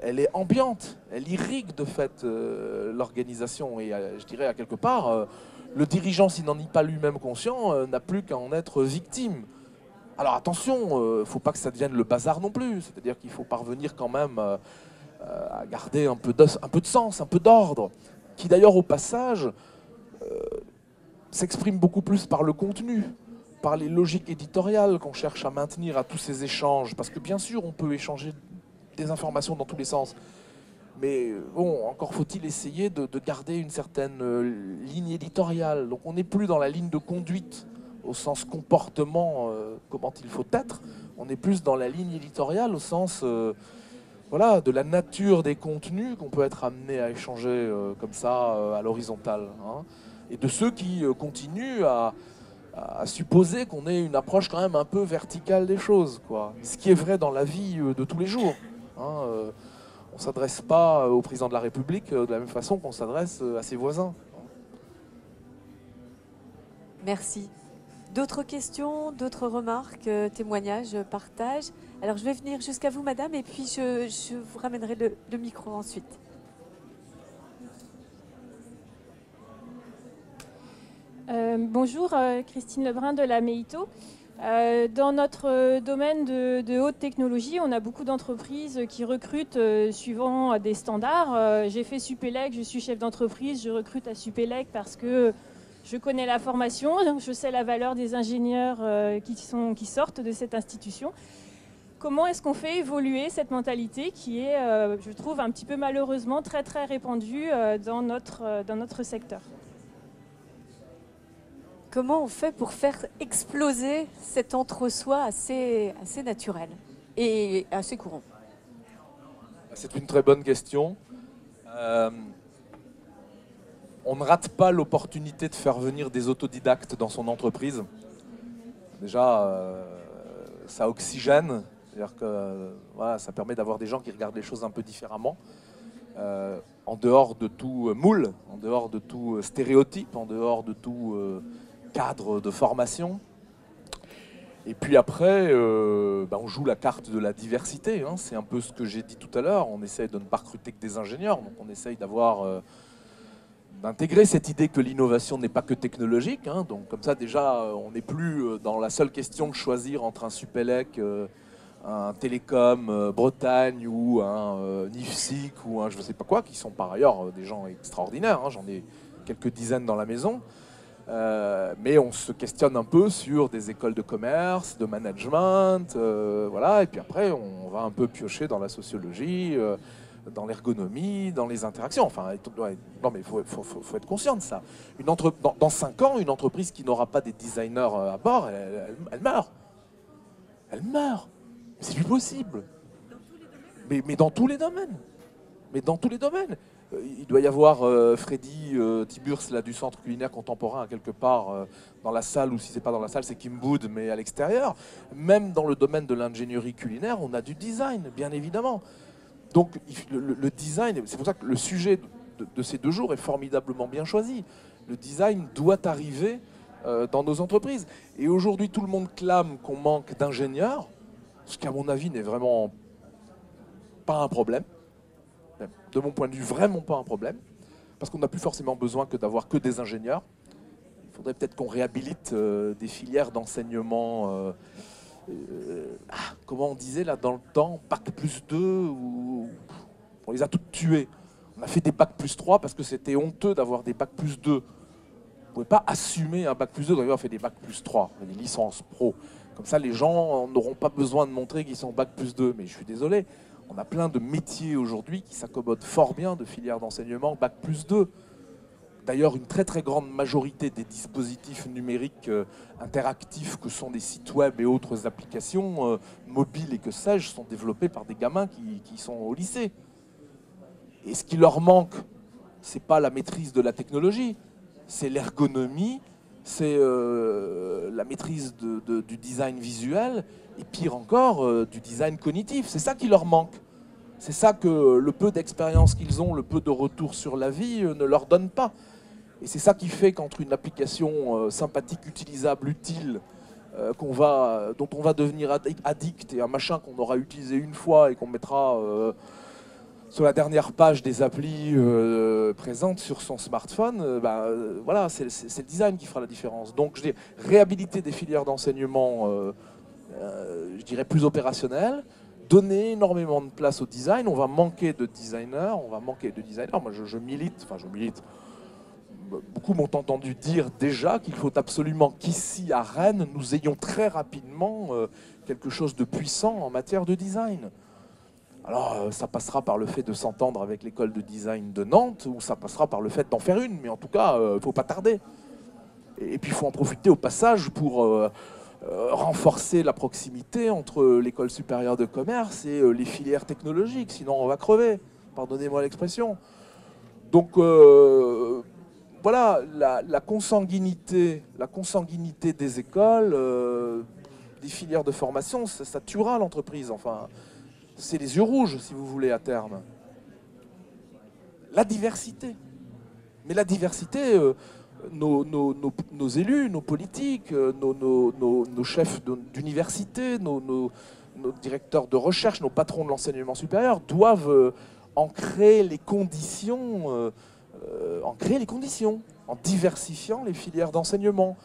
Elle est ambiante, elle irrigue de fait l'organisation et je dirais à quelque part, le dirigeant, s'il n'en est pas lui-même conscient, n'a plus qu'à en être victime. Alors attention, il ne faut pas que ça devienne le bazar non plus, c'est-à-dire qu'il faut parvenir quand même à garder un peu de sens, un peu d'ordre, qui d'ailleurs au passage s'exprime beaucoup plus par le contenu, par les logiques éditoriales qu'on cherche à maintenir à tous ces échanges, parce que bien sûr on peut échanger des informations dans tous les sens, mais bon, encore faut-il essayer de garder une certaine ligne éditoriale. Donc on n'est plus dans la ligne de conduite au sens comportement, comment il faut être, on est plus dans la ligne éditoriale au sens voilà, de la nature des contenus qu'on peut être amené à échanger comme ça à l'horizontale. Hein, et de ceux qui continuent à supposer qu'on ait une approche quand même un peu verticale des choses, quoi. Ce qui est vrai dans la vie de tous les jours. Hein, on ne s'adresse pas au président de la République de la même façon qu'on s'adresse à ses voisins. Merci. D'autres questions, d'autres remarques, témoignages, partages? Alors je vais venir jusqu'à vous, madame, et puis je vous ramènerai le micro ensuite. Bonjour, Christine Lebrun de la MEITO. Dans notre domaine de haute technologie, on a beaucoup d'entreprises qui recrutent suivant des standards. J'ai fait Supélec, je suis chef d'entreprise, je recrute à Supélec parce que je connais la formation, je sais la valeur des ingénieurs qui sortent de cette institution. Comment est-ce qu'on fait évoluer cette mentalité qui est, je trouve, un petit peu malheureusement très très répandue dans notre secteur? Comment on fait pour faire exploser cet entre-soi assez naturel et assez courant? C'est une très bonne question. On ne rate pas l'opportunité de faire venir des autodidactes dans son entreprise. Déjà, ça oxygène, c'est-à-dire que voilà, ça permet d'avoir des gens qui regardent les choses un peu différemment, en dehors de tout moule, en dehors de tout stéréotype, en dehors de tout cadre de formation. Et puis après, on joue la carte de la diversité. Hein. C'est un peu ce que j'ai dit tout à l'heure. On essaye de ne pas recruter que des ingénieurs. Donc on essaye d'intégrer cette idée que l'innovation n'est pas que technologique. Hein. Donc comme ça, déjà, on n'est plus dans la seule question de choisir entre un Supélec, un Télécom Bretagne ou un NIFSIC ou un je ne sais pas quoi, qui sont par ailleurs des gens extraordinaires. Hein. J'en ai quelques dizaines dans la maison. Mais on se questionne un peu sur des écoles de commerce, de management, voilà. Et puis après, on va un peu piocher dans la sociologie, dans l'ergonomie, dans les interactions. Enfin, non, mais il faut être conscient de ça. Dans 5 ans, une entreprise qui n'aura pas des designers à bord, elle meurt. Elle meurt. C'est plus possible. Mais dans tous les domaines. Mais dans tous les domaines. Il doit y avoir Freddy Tiburce là, du Centre culinaire contemporain quelque part dans la salle, ou si c'est pas dans la salle, c'est Kim Boud, mais à l'extérieur. Même dans le domaine de l'ingénierie culinaire, on a du design, bien évidemment. Donc le design, c'est pour ça que le sujet de ces 2 jours est formidablement bien choisi. Le design doit arriver dans nos entreprises. Et aujourd'hui, tout le monde clame qu'on manque d'ingénieurs, ce qui à mon avis n'est vraiment pas un problème. De mon point de vue, vraiment pas un problème, parce qu'on n'a plus forcément besoin d'avoir que des ingénieurs. Il faudrait peut-être qu'on réhabilite des filières d'enseignement, comment on disait là dans le temps, Bac plus 2, ou on les a toutes tuées. On a fait des Bac plus 3 parce que c'était honteux d'avoir des Bac plus 2. Vous ne pouvez pas assumer un Bac plus 2, d'ailleurs on fait des Bac plus 3, des licences pro. Comme ça, les gens n'auront pas besoin de montrer qu'ils sont Bac plus 2, mais je suis désolé. On a plein de métiers aujourd'hui qui s'accommodent fort bien de filières d'enseignement Bac plus 2. D'ailleurs, une très très grande majorité des dispositifs numériques interactifs que sont des sites web et autres applications mobiles et que sais-je sont développés par des gamins qui sont au lycée. Et ce qui leur manque, c'est pas la maîtrise de la technologie, c'est l'ergonomie, c'est la maîtrise du design visuel et pire encore, du design cognitif. C'est ça qui leur manque. C'est ça que le peu d'expérience qu'ils ont, le peu de retour sur la vie ne leur donne pas. Et c'est ça qui fait qu'entre une application sympathique, utilisable, utile, dont on va devenir addict, et un machin qu'on aura utilisé une fois et qu'on mettra sur la dernière page des applis présentes sur son smartphone, voilà, c'est le design qui fera la différence. Donc je dis réhabiliter des filières d'enseignement, je dirais plus opérationnelles, donner énormément de place au design. On va manquer de designers, Moi je milite. Beaucoup m'ont entendu dire déjà qu'il faut absolument qu'ici, à Rennes, nous ayons très rapidement quelque chose de puissant en matière de design. Alors, ça passera par le fait de s'entendre avec l'école de design de Nantes, ou ça passera par le fait d'en faire une, mais en tout cas, il ne faut pas tarder. Et puis, il faut en profiter au passage pour renforcer la proximité entre l'école supérieure de commerce et les filières technologiques, sinon on va crever, pardonnez-moi l'expression. Donc, voilà, la consanguinité des écoles, des filières de formation, ça tuera l'entreprise. Enfin, c'est les yeux rouges, si vous voulez, à terme. La diversité. Mais la diversité, nos élus, nos politiques, nos chefs d'université, nos directeurs de recherche, nos patrons de l'enseignement supérieur doivent en créer les conditions. En diversifiant les filières d'enseignement,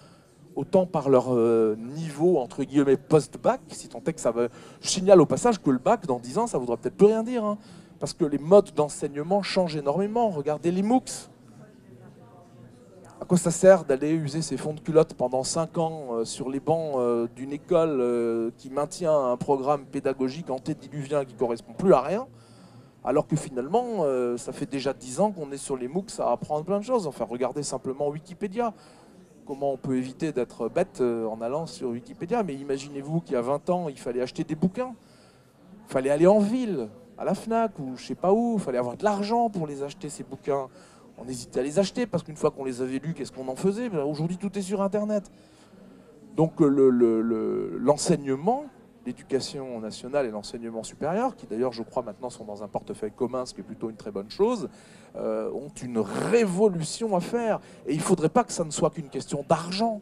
autant par leur niveau, entre guillemets, post-bac, si tant est que ça va... Je signale au passage que le bac, dans 10 ans, ça ne voudra peut-être plus rien dire, hein, parce que les modes d'enseignement changent énormément. Regardez les MOOCs. À quoi ça sert d'aller user ses fonds de culotte pendant 5 ans sur les bancs d'une école qui maintient un programme pédagogique antédiluvien qui ne correspond plus à rien, alors que finalement, ça fait déjà 10 ans qu'on est sur les MOOCs à apprendre plein de choses. Enfin, regardez simplement Wikipédia. Comment on peut éviter d'être bête en allant sur Wikipédia? Mais imaginez-vous qu'il y a 20 ans, il fallait acheter des bouquins. Il fallait aller en ville, à la FNAC ou je sais pas où. Il fallait avoir de l'argent pour les acheter, ces bouquins. On hésitait à les acheter parce qu'une fois qu'on les avait lus, qu'est-ce qu'on en faisait? Aujourd'hui, tout est sur Internet. Donc l'enseignement, l'éducation nationale et l'enseignement supérieur, qui d'ailleurs, je crois, maintenant sont dans un portefeuille commun, ce qui est plutôt une très bonne chose, ont une révolution à faire. Et il ne faudrait pas que ça ne soit qu'une question d'argent.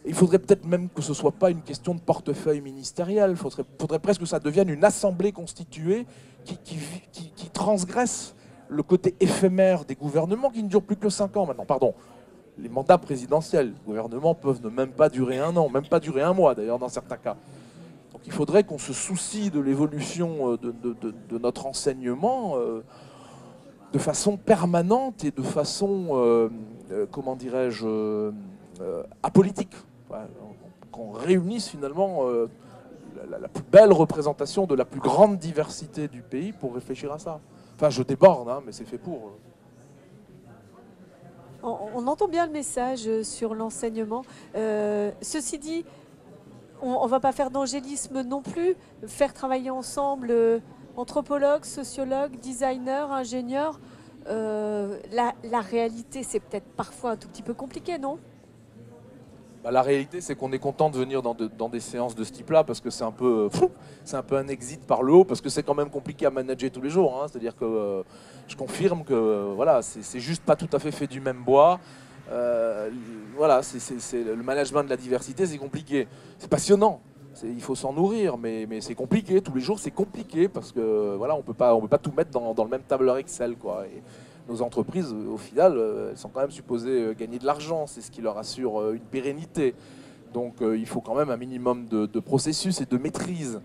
Il faudrait peut-être même que ce ne soit pas une question de portefeuille ministériel. Il faudrait presque que ça devienne une assemblée constituée qui transgresse le côté éphémère des gouvernements qui ne durent plus que 5 ans maintenant. Pardon. Les mandats présidentiels, les gouvernements peuvent ne même pas durer 1 an, même pas durer 1 mois d'ailleurs dans certains cas. Donc il faudrait qu'on se soucie de l'évolution de notre enseignement de façon permanente et de façon, comment dirais-je, apolitique. Qu'on réunisse finalement la plus belle représentation de la plus grande diversité du pays pour réfléchir à ça. Enfin, je déborde, hein, mais c'est fait pour. On entend bien le message sur l'enseignement. Ceci dit, on ne va pas faire d'angélisme non plus, faire travailler ensemble anthropologues, sociologues, designers, ingénieurs. La réalité, c'est peut-être parfois un tout petit peu compliqué, non ? La réalité, c'est qu'on est content de venir dans des séances de ce type-là parce que c'est un peu un exit par le haut, parce que c'est quand même compliqué à manager tous les jours. Hein. C'est-à-dire que je confirme que voilà, c'est juste pas tout à fait fait du même bois. Voilà, le management de la diversité, c'est compliqué. C'est passionnant. Il faut s'en nourrir, mais c'est compliqué. Tous les jours, c'est compliqué parce que voilà, on peut pas tout mettre dans le même tableur Excel, quoi. Et nos entreprises, au final, elles sont quand même supposées gagner de l'argent. C'est ce qui leur assure une pérennité. Donc, il faut quand même un minimum de processus et de maîtrise.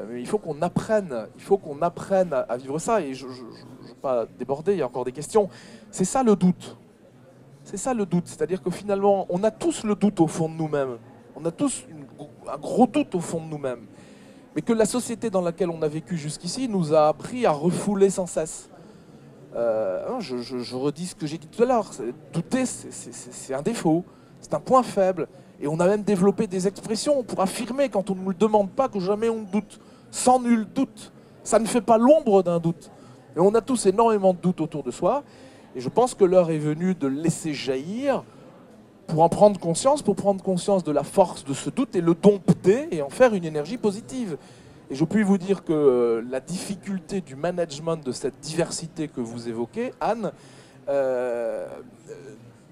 Mais il faut qu'on apprenne à vivre ça. Et je ne veux pas déborder, il y a encore des questions. C'est ça le doute. C'est ça le doute. C'est-à-dire que finalement, on a tous le doute au fond de nous-mêmes. On a tous un gros doute au fond de nous-mêmes. Mais que la société dans laquelle on a vécu jusqu'ici nous a appris à refouler sans cesse. Je redis ce que j'ai dit tout à l'heure. Douter, c'est un défaut, c'est un point faible. Et on a même développé des expressions pour affirmer, quand on ne nous le demande pas, que jamais on doute. Sans nul doute. Ça ne fait pas l'ombre d'un doute. Et on a tous énormément de doutes autour de soi. Et je pense que l'heure est venue de le laisser jaillir pour en prendre conscience, pour prendre conscience de la force de ce doute et le dompter et en faire une énergie positive. Et je puis vous dire que la difficulté du management de cette diversité que vous évoquez, Anne,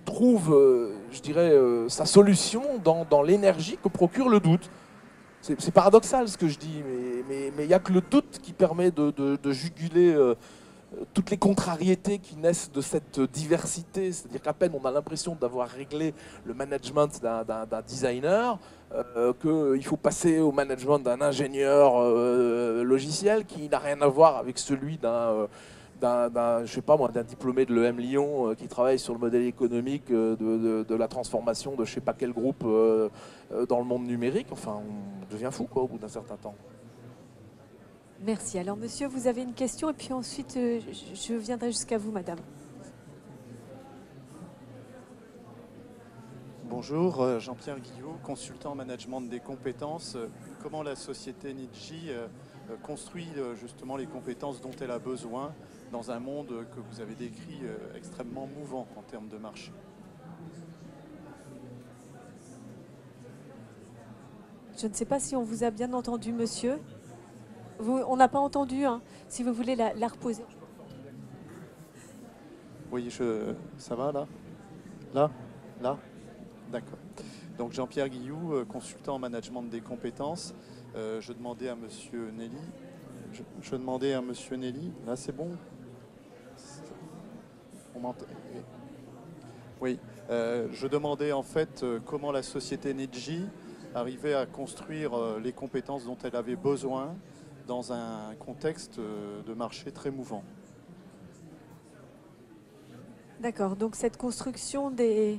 trouve, je dirais, sa solution dans l'énergie que procure le doute. C'est paradoxal ce que je dis, mais il n'y a que le doute qui permet de juguler toutes les contrariétés qui naissent de cette diversité. C'est-à-dire qu'à peine on a l'impression d'avoir réglé le management d'un designer, qu'il faut passer au management d'un ingénieur logiciel qui n'a rien à voir avec celui je sais pas moi, d'un diplômé de l'EM Lyon qui travaille sur le modèle économique de la transformation de je sais pas quel groupe dans le monde numérique. Enfin, on devient fou quoi au bout d'un certain temps. Merci. Alors, monsieur, vous avez une question et puis ensuite, je viendrai jusqu'à vous, madame. Bonjour, Jean-Pierre Guillot, consultant en management des compétences. Comment la société Nidji construit justement les compétences dont elle a besoin dans un monde que vous avez décrit extrêmement mouvant en termes de marché? Je ne sais pas si on vous a bien entendu, monsieur. On n'a pas entendu, hein. Si vous voulez la reposer. Oui, ça va là D'accord. Donc Jean-Pierre Guillou, consultant en management des compétences. Je demandais à monsieur Nelly. Je demandais à monsieur Nelly. Là, c'est bon? On m'entend? Oui. Je demandais en fait comment la société Nidji arrivait à construire les compétences dont elle avait besoin dans un contexte de marché très mouvant. D'accord, donc cette construction des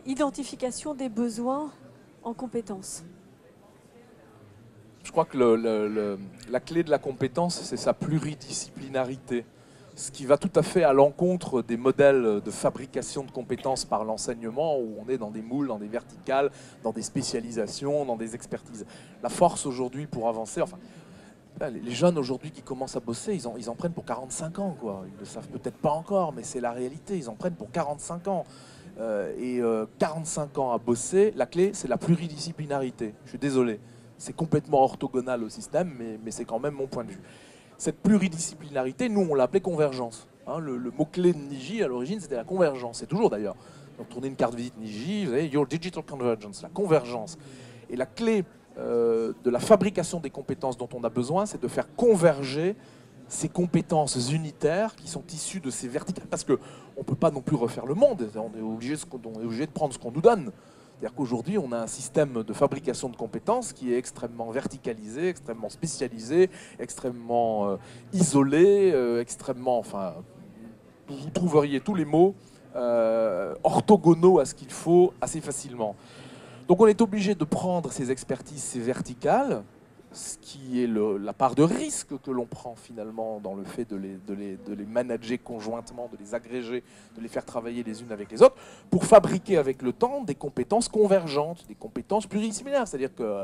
identifications des besoins en compétences. Je crois que la clé de la compétence, c'est sa pluridisciplinarité, ce qui va tout à fait à l'encontre des modèles de fabrication de compétences par l'enseignement, où on est dans des moules, dans des verticales, dans des spécialisations, dans des expertises. La force aujourd'hui pour avancer, enfin, les jeunes aujourd'hui qui commencent à bosser, ils en prennent pour 45 ans, quoi. Ils ne le savent peut-être pas encore, mais c'est la réalité. Ils en prennent pour 45 ans. 45 ans à bosser, la clé, c'est la pluridisciplinarité. Je suis désolé. C'est complètement orthogonal au système, mais c'est quand même mon point de vue. Cette pluridisciplinarité, nous, on l'appelait convergence. Hein, le mot-clé de Nidji, à l'origine, c'était la convergence. C'est toujours, d'ailleurs. Donc, tournez une carte visite Nidji, vous avez Your Digital Convergence, la convergence. Et la clé de la fabrication des compétences dont on a besoin, c'est de faire converger ces compétences unitaires qui sont issues de ces verticales. Parce qu'on ne peut pas non plus refaire le monde. On est obligé de prendre ce qu'on nous donne. C'est-à-dire qu'aujourd'hui, on a un système de fabrication de compétences qui est extrêmement verticalisé, extrêmement spécialisé, extrêmement isolé, extrêmement... Enfin, vous trouveriez tous les mots orthogonaux à ce qu'il faut assez facilement. Donc on est obligé de prendre ces expertises, ces verticales, ce qui est la part de risque que l'on prend finalement dans le fait de les manager conjointement, de les agréger, de les faire travailler les unes avec les autres, pour fabriquer avec le temps des compétences convergentes, des compétences pluridisciplinaires. C'est-à-dire que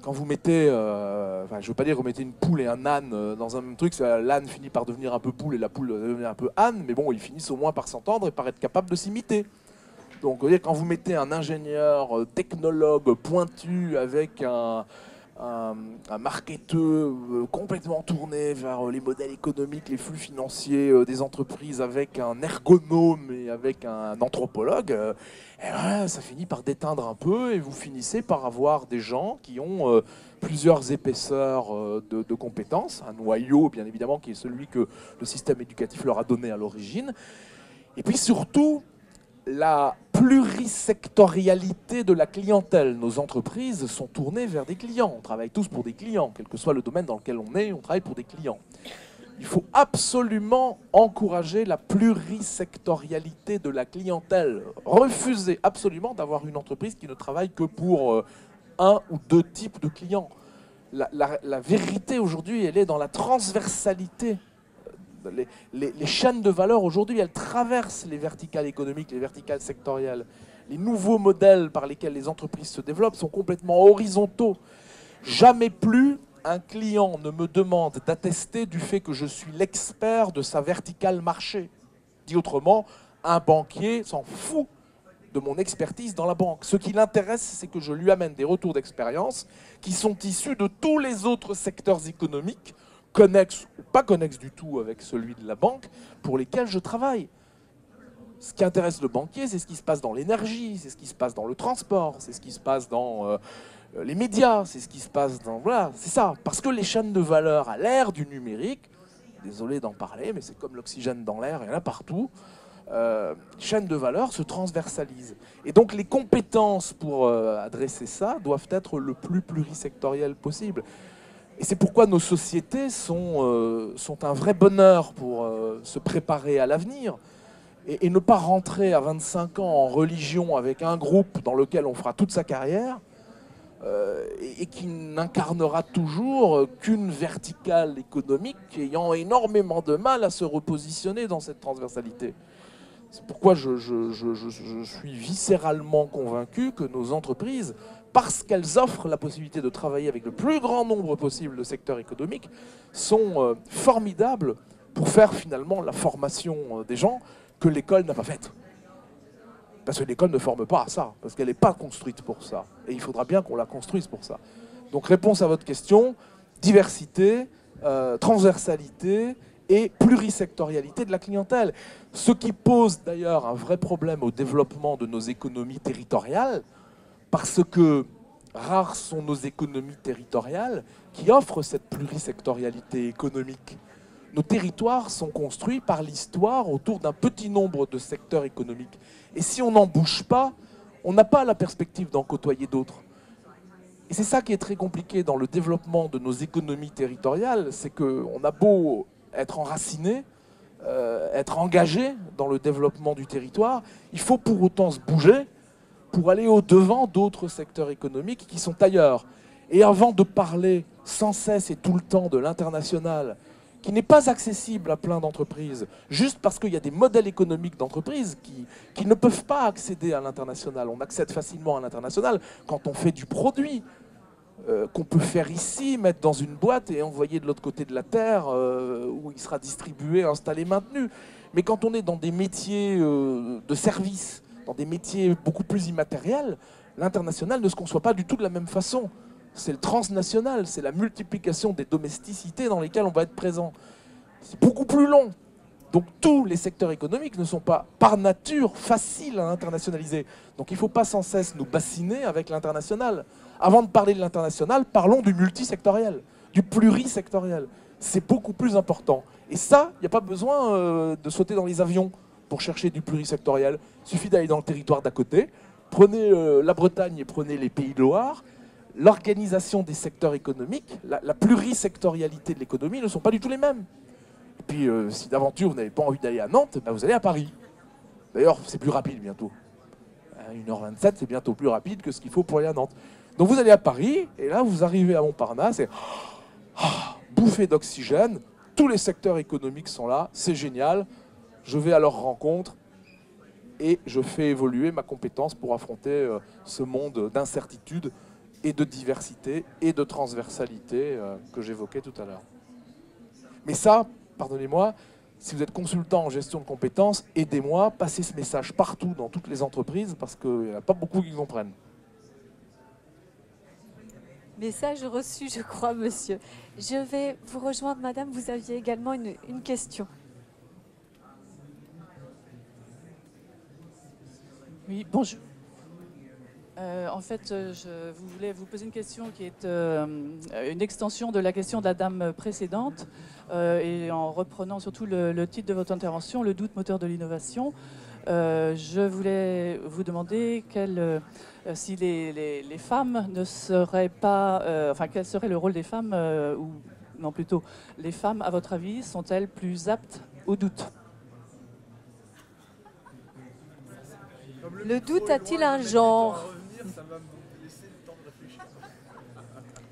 quand vous mettez, je ne veux pas dire que vous mettez une poule et un âne dans un même truc, l'âne finit par devenir un peu poule et la poule devient un peu âne, mais bon, ils finissent au moins par s'entendre et par être capables de s'imiter. Donc, vous voyez, quand vous mettez un ingénieur technologue pointu avec un marketeur complètement tourné vers les modèles économiques, les flux financiers des entreprises, avec un ergonome et avec un anthropologue, ça finit par déteindre un peu et vous finissez par avoir des gens qui ont plusieurs épaisseurs de compétences, un noyau bien évidemment qui est celui que le système éducatif leur a donné à l'origine, et puis surtout la plurisectorialité de la clientèle. Nos entreprises sont tournées vers des clients. On travaille tous pour des clients, quel que soit le domaine dans lequel on est, on travaille pour des clients. Il faut absolument encourager la plurisectorialité de la clientèle. Refuser absolument d'avoir une entreprise qui ne travaille que pour un ou deux types de clients. La vérité aujourd'hui, elle est dans la transversalité Les chaînes de valeur aujourd'hui, elles traversent les verticales économiques, les verticales sectorielles. Les nouveaux modèles par lesquels les entreprises se développent sont complètement horizontaux. Jamais plus un client ne me demande d'attester du fait que je suis l'expert de sa verticale marché. Dit autrement, un banquier s'en fout de mon expertise dans la banque. Ce qui l'intéresse, c'est que je lui amène des retours d'expérience qui sont issus de tous les autres secteurs économiques, connexes ou pas connexes du tout avec celui de la banque, pour lesquels je travaille. Ce qui intéresse le banquier, c'est ce qui se passe dans l'énergie, c'est ce qui se passe dans le transport, c'est ce qui se passe dans les médias, c'est ce qui se passe dans... Voilà, c'est ça. Parce que les chaînes de valeur à l'ère du numérique, désolé d'en parler, mais c'est comme l'oxygène dans l'air, il y en a partout, chaînes de valeur se transversalisent. Et donc les compétences pour adresser ça doivent être le plus plurisectorielles possible. Et c'est pourquoi nos sociétés sont un vrai bonheur pour se préparer à l'avenir et ne pas rentrer à 25 ans en religion avec un groupe dans lequel on fera toute sa carrière et qui n'incarnera toujours qu'une verticale économique ayant énormément de mal à se repositionner dans cette transversalité. C'est pourquoi je suis viscéralement convaincu que nos entreprises, parce qu'elles offrent la possibilité de travailler avec le plus grand nombre possible de secteurs économiques, sont formidables pour faire finalement la formation des gens que l'école n'a pas faite. Parce que l'école ne forme pas à ça, parce qu'elle n'est pas construite pour ça. Et il faudra bien qu'on la construise pour ça. Donc réponse à votre question, diversité, transversalité et plurisectorialité de la clientèle. Ce qui pose d'ailleurs un vrai problème au développement de nos économies territoriales, parce que rares sont nos économies territoriales qui offrent cette plurisectorialité économique. Nos territoires sont construits par l'histoire autour d'un petit nombre de secteurs économiques. Et si on n'en bouge pas, on n'a pas la perspective d'en côtoyer d'autres. Et c'est ça qui est très compliqué dans le développement de nos économies territoriales, c'est qu'on a beau être enraciné, être engagé dans le développement du territoire, il faut pour autant se bouger pour aller au-devant d'autres secteurs économiques qui sont ailleurs. Et avant de parler sans cesse et tout le temps de l'international, qui n'est pas accessible à plein d'entreprises, juste parce qu'il y a des modèles économiques d'entreprises qui ne peuvent pas accéder à l'international. On accède facilement à l'international quand on fait du produit, qu'on peut faire ici, mettre dans une boîte et envoyer de l'autre côté de la Terre, où il sera distribué, installé, maintenu. Mais quand on est dans des métiers de service, dans des métiers beaucoup plus immatériels, l'international ne se conçoit pas du tout de la même façon. C'est le transnational, c'est la multiplication des domesticités dans lesquelles on va être présent. C'est beaucoup plus long. Donc tous les secteurs économiques ne sont pas par nature faciles à internationaliser. Donc il ne faut pas sans cesse nous bassiner avec l'international. Avant de parler de l'international, parlons du multisectoriel, du plurisectoriel. C'est beaucoup plus important. Et ça, il n'y a pas besoin de sauter dans les avions pour chercher du plurisectoriel. Il suffit d'aller dans le territoire d'à côté. Prenez la Bretagne et prenez les Pays de Loire. L'organisation des secteurs économiques, la plurisectorialité de l'économie ne sont pas du tout les mêmes. Et puis, si d'aventure vous n'avez pas envie d'aller à Nantes, ben vous allez à Paris. D'ailleurs, c'est plus rapide bientôt. 1h27, c'est bientôt plus rapide que ce qu'il faut pour aller à Nantes. Donc vous allez à Paris, et là vous arrivez à Montparnasse, et bouffée d'oxygène, tous les secteurs économiques sont là, c'est génial, je vais à leur rencontre, et je fais évoluer ma compétence pour affronter ce monde d'incertitude et de diversité et de transversalité que j'évoquais tout à l'heure. Mais ça, pardonnez-moi, si vous êtes consultant en gestion de compétences, aidez-moi, passez ce message partout dans toutes les entreprises parce qu'il n'y en a pas beaucoup qui comprennent. Message reçu, je crois, monsieur. Je vais vous rejoindre, madame. Vous aviez également une question. Oui, bonjour. En fait, je voulais vous poser une question qui est une extension de la question de la dame précédente et en reprenant surtout le titre de votre intervention, le doute moteur de l'innovation. Je voulais vous demander si les femmes ne seraient pas... quel serait le rôle des femmes, ou non plutôt, les femmes, à votre avis, sont-elles plus aptes au doute ? Le doute a-t-il un genre ?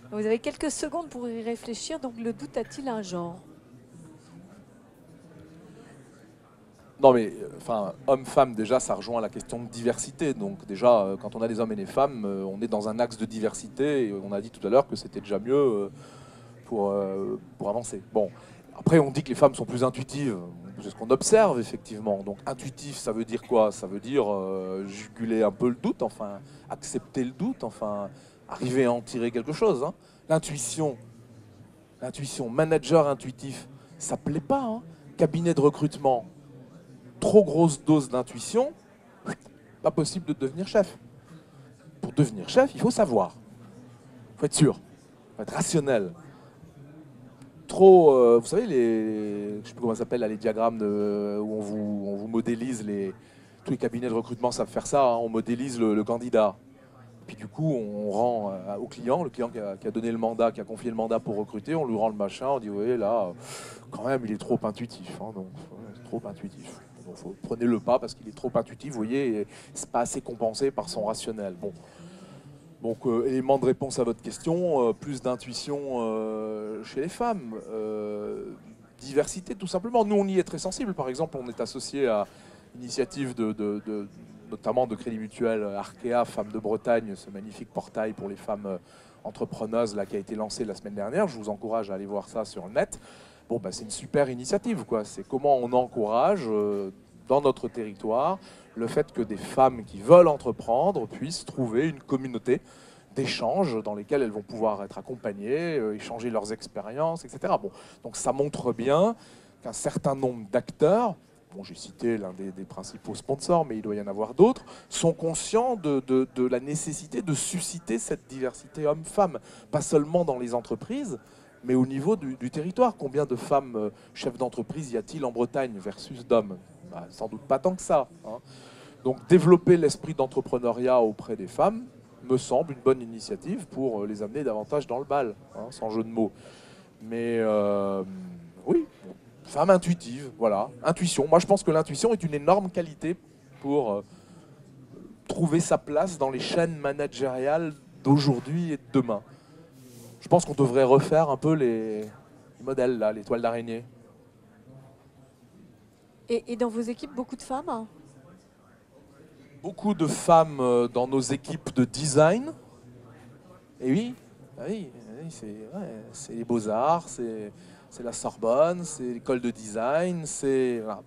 Vous avez quelques secondes pour y réfléchir, donc le doute a-t-il un genre ? Non mais, enfin, homme-femme, déjà, ça rejoint la question de diversité. Donc déjà, quand on a des hommes et des femmes, on est dans un axe de diversité. Et on a dit tout à l'heure que c'était déjà mieux pour avancer. Bon, après, on dit que les femmes sont plus intuitives. C'est ce qu'on observe, effectivement. Donc intuitif, ça veut dire quoi? Ça veut dire juguler un peu le doute, enfin, accepter le doute, enfin, arriver à en tirer quelque chose. Hein. L'intuition, manager intuitif, ça plaît pas. Hein. Cabinet de recrutement, trop grosse dose d'intuition, pas possible de devenir chef. Pour devenir chef, il faut savoir. Il faut être sûr. Il faut être rationnel. Trop, vous savez, je ne sais plus comment ça s'appelle, les diagrammes où on vous modélise, tous les cabinets de recrutement savent faire ça, hein, on modélise le candidat. Puis du coup, on rend au client, le client qui a donné le mandat, qui a confié le mandat pour recruter, on lui rend le machin, on dit, oui, là, quand même, il est trop intuitif. Hein, donc, trop intuitif. Donc, prenez le pas parce qu'il est trop intuitif, vous voyez, c'est pas assez compensé par son rationnel. Bon. Donc, élément de réponse à votre question, plus d'intuition chez les femmes. Diversité, tout simplement. Nous, on y est très sensible. Par exemple, on est associé à l'initiative notamment de Crédit Mutuel Arkea, Femmes de Bretagne, ce magnifique portail pour les femmes entrepreneuses là, qui a été lancé la semaine dernière. Je vous encourage à aller voir ça sur le net. Bon, bah, c'est une super initiative, quoi. C'est comment on encourage dans notre territoire le fait que des femmes qui veulent entreprendre puissent trouver une communauté d'échanges dans lesquels elles vont pouvoir être accompagnées, échanger leurs expériences, etc. Bon, donc ça montre bien qu'un certain nombre d'acteurs, bon, j'ai cité l'un des principaux sponsors, mais il doit y en avoir d'autres, sont conscients de la nécessité de susciter cette diversité homme-femme, pas seulement dans les entreprises, mais au niveau du territoire. Combien de femmes chefs d'entreprise y a-t-il en Bretagne versus d'hommes? Bah, sans doute pas tant que ça. Hein. Donc développer l'esprit d'entrepreneuriat auprès des femmes me semble une bonne initiative pour les amener davantage dans le bal, hein, sans jeu de mots. Mais oui, femme intuitive, voilà. Intuition. Moi je pense que l'intuition est une énorme qualité pour trouver sa place dans les chaînes managériales d'aujourd'hui et de demain. Je pense qu'on devrait refaire un peu les modèles, là, les toiles d'araignée. Et dans vos équipes, beaucoup de femmes, hein? Beaucoup de femmes dans nos équipes de design. Et oui, c'est les Beaux-Arts, c'est la Sorbonne, c'est l'école de design, c'est voilà.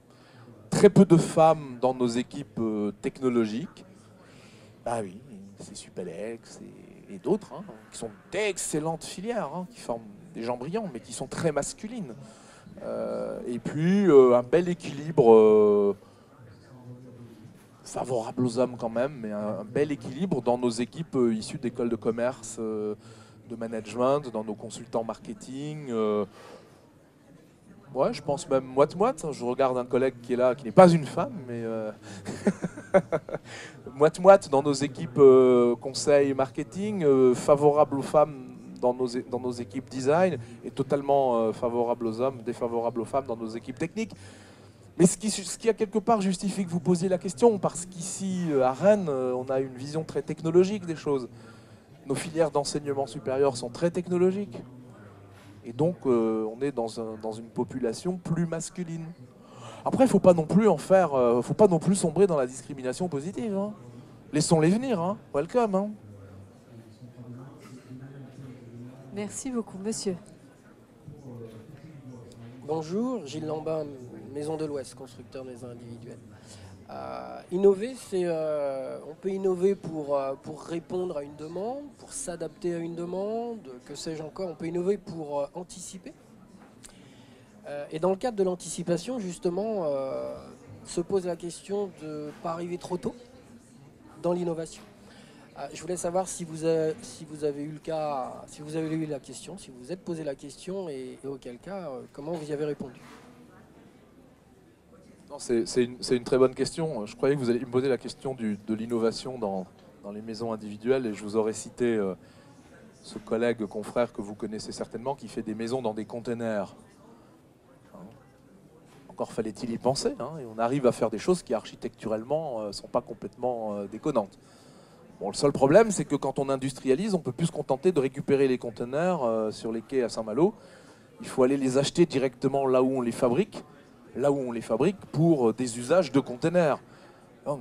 Très peu de femmes dans nos équipes technologiques. Bah oui, c'est Supélec et d'autres, hein, qui sont d'excellentes filières, hein, qui forment des gens brillants, mais qui sont très masculines. Et puis un bel équilibre favorable aux hommes quand même, mais un bel équilibre dans nos équipes issues d'écoles de commerce, de management, dans nos consultants marketing. Ouais, je pense même moite-moite. Je regarde un collègue qui est là, qui n'est pas une femme, mais moite-moite dans nos équipes conseil marketing, favorable aux femmes dans nos équipes design, et totalement favorable aux hommes, défavorable aux femmes dans nos équipes techniques. Mais ce qui a quelque part justifie que vous posiez la question, parce qu'ici, à Rennes, on a une vision très technologique des choses. Nos filières d'enseignement supérieur sont très technologiques. Et donc, on est dans une population plus masculine. Après, il ne faut pas non plus faut pas non plus sombrer dans la discrimination positive. Hein. Laissons-les venir. Hein. Welcome. Hein. Merci beaucoup, monsieur. Bonjour, Gilles Lambin, Maison de l'Ouest, constructeur de maisons individuelles. Innover, on peut innover pour répondre à une demande, pour s'adapter à une demande, que sais-je encore. On peut innover pour anticiper. Et dans le cadre de l'anticipation, justement, se pose la question de ne pas arriver trop tôt dans l'innovation. Je voulais savoir si vous avez eu le cas, si vous avez eu la question, si vous vous êtes posé la question et auquel cas, comment vous y avez répondu. C'est une très bonne question. Je croyais que vous alliez me poser la question de l'innovation dans les maisons individuelles, et je vous aurais cité ce collègue confrère que vous connaissez certainement qui fait des maisons dans des containers. Encore fallait-il y penser, hein, et on arrive à faire des choses qui architecturellement ne sont pas complètement déconnantes. Bon, le seul problème, c'est que quand on industrialise, on ne peut plus se contenter de récupérer les containers sur les quais à Saint-Malo. Il faut aller les acheter directement là où on les fabrique. là où on les fabrique pour des usages de containers. Donc,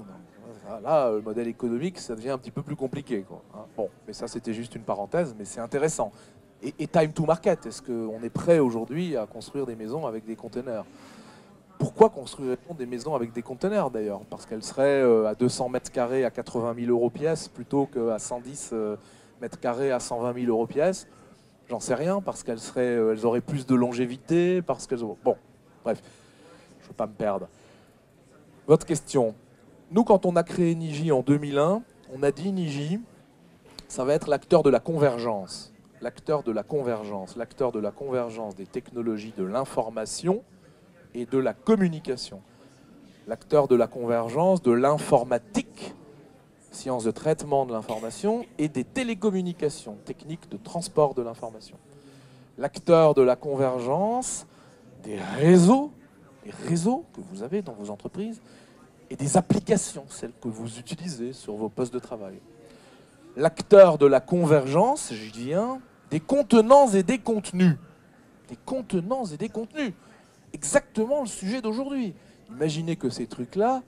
là, le modèle économique, ça devient un petit peu plus compliqué, quoi, hein. Bon, mais ça, c'était juste une parenthèse, mais c'est intéressant. Et time to market, est-ce qu'on est prêt aujourd'hui à construire des maisons avec des containers? Pourquoi construirait-on des maisons avec des containers, d'ailleurs? Parce qu'elles seraient à 200 mètres carrés à 80 000 euros pièce plutôt qu'à 110 mètres carrés à 120 000 euros pièce? J'en sais rien, parce elles auraient plus de longévité, parce qu'elles ont... Bon, bref, je ne veux pas me perdre. Votre question. Nous, quand on a créé Niji en 2001, on a dit Niji, ça va être l'acteur de la convergence. L'acteur de la convergence. L'acteur de la convergence des technologies de l'information et de la communication. L'acteur de la convergence de l'informatique, sciences de traitement de l'information, et des télécommunications, techniques de transport de l'information. L'acteur de la convergence des réseaux que vous avez dans vos entreprises, et des applications, celles que vous utilisez sur vos postes de travail. L'acteur de la convergence, je viens, des contenants et des contenus. Des contenants et des contenus. Exactement le sujet d'aujourd'hui. Imaginez que ces trucs-là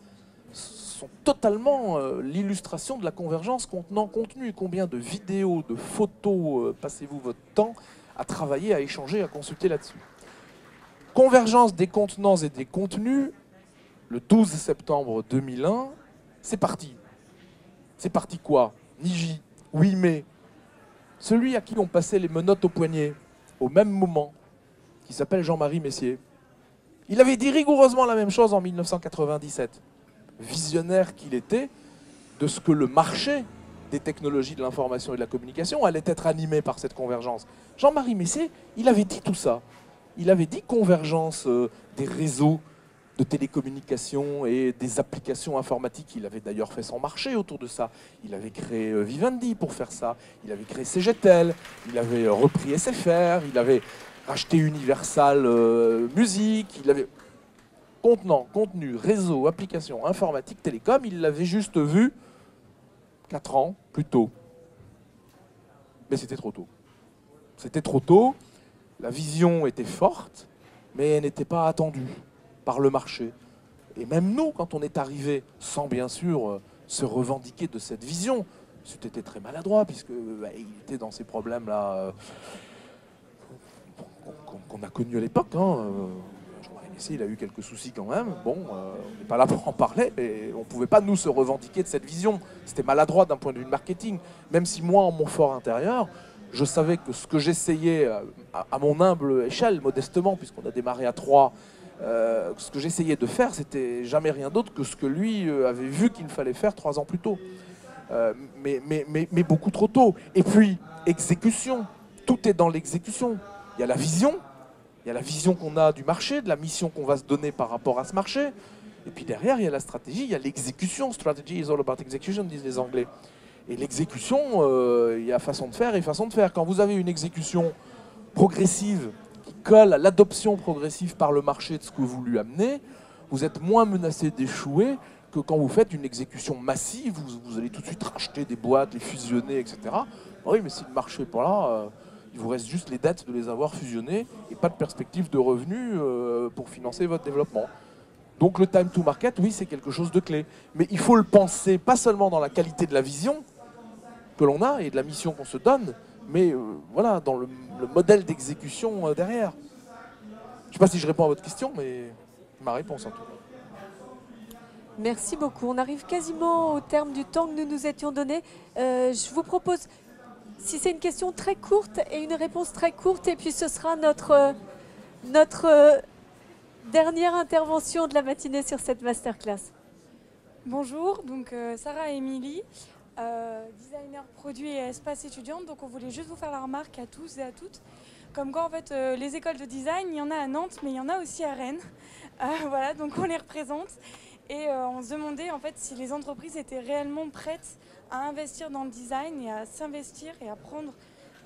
sont totalement l'illustration de la convergence contenant-contenu. Combien de vidéos, de photos passez-vous votre temps à travailler, à échanger, à consulter là-dessus? Convergence des contenants et des contenus, le 12 septembre 2001, c'est parti. C'est parti quoi? Niji, 8 mai. Celui à qui on passait les menottes au poignet, au même moment, qui s'appelle Jean-Marie Messier. Il avait dit rigoureusement la même chose en 1997. Visionnaire qu'il était de ce que le marché des technologies de l'information et de la communication allait être animé par cette convergence. Jean-Marie Messier, il avait dit tout ça. Il avait dit convergence des réseaux de télécommunications et des applications informatiques. Il avait d'ailleurs fait son marché autour de ça. Il avait créé Vivendi pour faire ça. Il avait créé CGTEL. Il avait repris SFR. Il avait racheté Universal Music. Il avait contenant, contenu, réseau, applications, informatique, télécom. Il l'avait juste vu 4 ans plus tôt. Mais c'était trop tôt. C'était trop tôt. La vision était forte, mais elle n'était pas attendue par le marché. Et même nous, quand on est arrivé, sans bien sûr se revendiquer de cette vision, c'était très maladroit, puisque il était dans ces problèmes-là qu'on a connus à l'époque. Jean-Marie Messier, il a eu quelques soucis quand même. Bon, on n'est pas là pour en parler, mais on ne pouvait pas nous se revendiquer de cette vision. C'était maladroit d'un point de vue marketing. Même si moi, en mon fort intérieur, je savais que ce que j'essayais, à mon humble échelle, modestement, puisqu'on a démarré à 3, ce que j'essayais de faire, c'était jamais rien d'autre que ce que lui avait vu qu'il fallait faire 3 ans plus tôt. Mais beaucoup trop tôt. Et puis, exécution. Tout est dans l'exécution. Il y a la vision. Il y a la vision qu'on a du marché, de la mission qu'on va se donner par rapport à ce marché. Et puis derrière, il y a la stratégie, il y a l'exécution. Strategy is all about execution, disent les Anglais. Et l'exécution, il y a façon de faire et façon de faire. Quand vous avez une exécution progressive qui colle à l'adoption progressive par le marché de ce que vous lui amenez, vous êtes moins menacé d'échouer que quand vous faites une exécution massive, vous allez tout de suite racheter des boîtes, les fusionner, etc. Oui, mais si le marché n'est pas là, il vous reste juste les dettes de les avoir fusionnées et pas de perspective de revenus pour financer votre développement. Donc le time to market, oui, c'est quelque chose de clé. Mais il faut le penser pas seulement dans la qualité de la vision que l'on a et de la mission qu'on se donne, mais voilà, dans le modèle d'exécution derrière. Je ne sais pas si je réponds à votre question, mais ma réponse en tout cas. Merci beaucoup. On arrive quasiment au terme du temps que nous nous étions donné. Je vous propose, si c'est une question très courte et une réponse très courte, et puis ce sera notre dernière intervention de la matinée sur cette masterclass. Bonjour, donc Sarah et Émilie, designer produit et espace étudiante. Donc on voulait juste vous faire la remarque à tous et à toutes, comme quoi en fait les écoles de design, il y en a à Nantes, mais il y en a aussi à Rennes. Voilà, donc on les représente. Et on se demandait en fait si les entreprises étaient réellement prêtes à investir dans le design et à s'investir et à prendre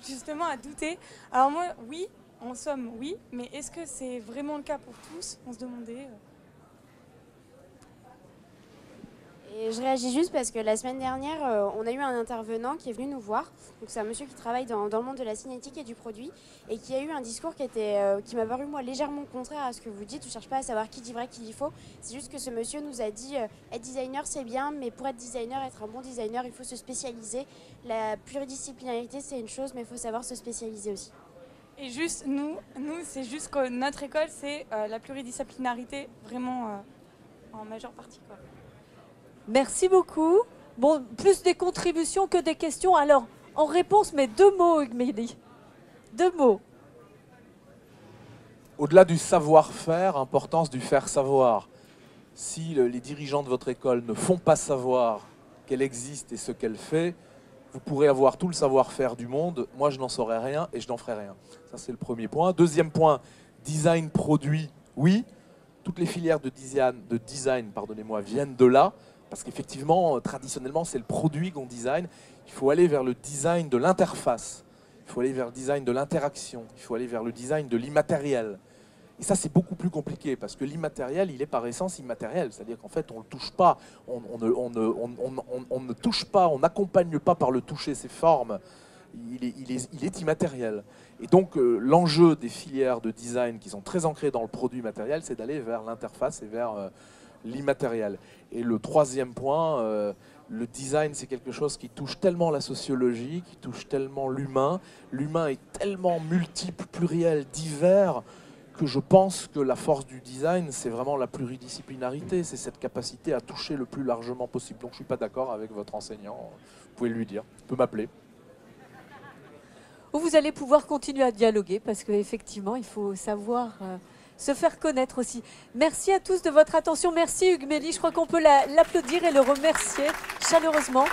justement à douter. Alors moi, oui, en somme, oui, mais est-ce que c'est vraiment le cas pour tous? On se demandait. Et je réagis juste parce que la semaine dernière, on a eu un intervenant qui est venu nous voir. Donc c'est un monsieur qui travaille dans le monde de la cinétique et du produit et qui a eu un discours qui m'a paru moi légèrement contraire à ce que vous dites. Je ne cherche pas à savoir qui dit vrai, qui dit faux. C'est juste que ce monsieur nous a dit être designer c'est bien, mais pour être designer, être un bon designer, il faut se spécialiser. La pluridisciplinarité c'est une chose, mais il faut savoir se spécialiser aussi. Et juste, nous c'est juste que notre école, c'est la pluridisciplinarité vraiment en majeure partie, quoi. Merci beaucoup. Bon, plus des contributions que des questions. Alors, en réponse, mais 2 mots, Hugues-Mélie. 2 mots. Au-delà du savoir-faire, importance du faire savoir. Si les dirigeants de votre école ne font pas savoir qu'elle existe et ce qu'elle fait, vous pourrez avoir tout le savoir-faire du monde. Moi, je n'en saurais rien et je n'en ferai rien. Ça, c'est le premier point. Deuxième point, design produit, oui. Toutes les filières de design, pardonnez-moi, viennent de là. Parce qu'effectivement, traditionnellement, c'est le produit qu'on design. Il faut aller vers le design de l'interface. Il faut aller vers le design de l'interaction. Il faut aller vers le design de l'immatériel. Et ça, c'est beaucoup plus compliqué parce que l'immatériel, il est par essence immatériel. C'est-à-dire qu'en fait, on ne le touche pas. On ne touche pas, on n'accompagne pas par le toucher ses formes. Il est immatériel. Et donc, l'enjeu des filières de design qui sont très ancrées dans le produit matériel, c'est d'aller vers l'interface et vers l'immatériel. Et le troisième point, le design, c'est quelque chose qui touche tellement la sociologie, qui touche tellement l'humain. L'humain est tellement multiple, pluriel, divers, que je pense que la force du design, c'est vraiment la pluridisciplinarité, c'est cette capacité à toucher le plus largement possible. Donc je ne suis pas d'accord avec votre enseignant, vous pouvez lui dire, il peut m'appeler. Où vous allez pouvoir continuer à dialoguer, parce qu'effectivement, il faut savoir se faire connaître aussi. Merci à tous de votre attention. Merci Hugues-Mélie. Je crois qu'on peut l'applaudir et le remercier chaleureusement.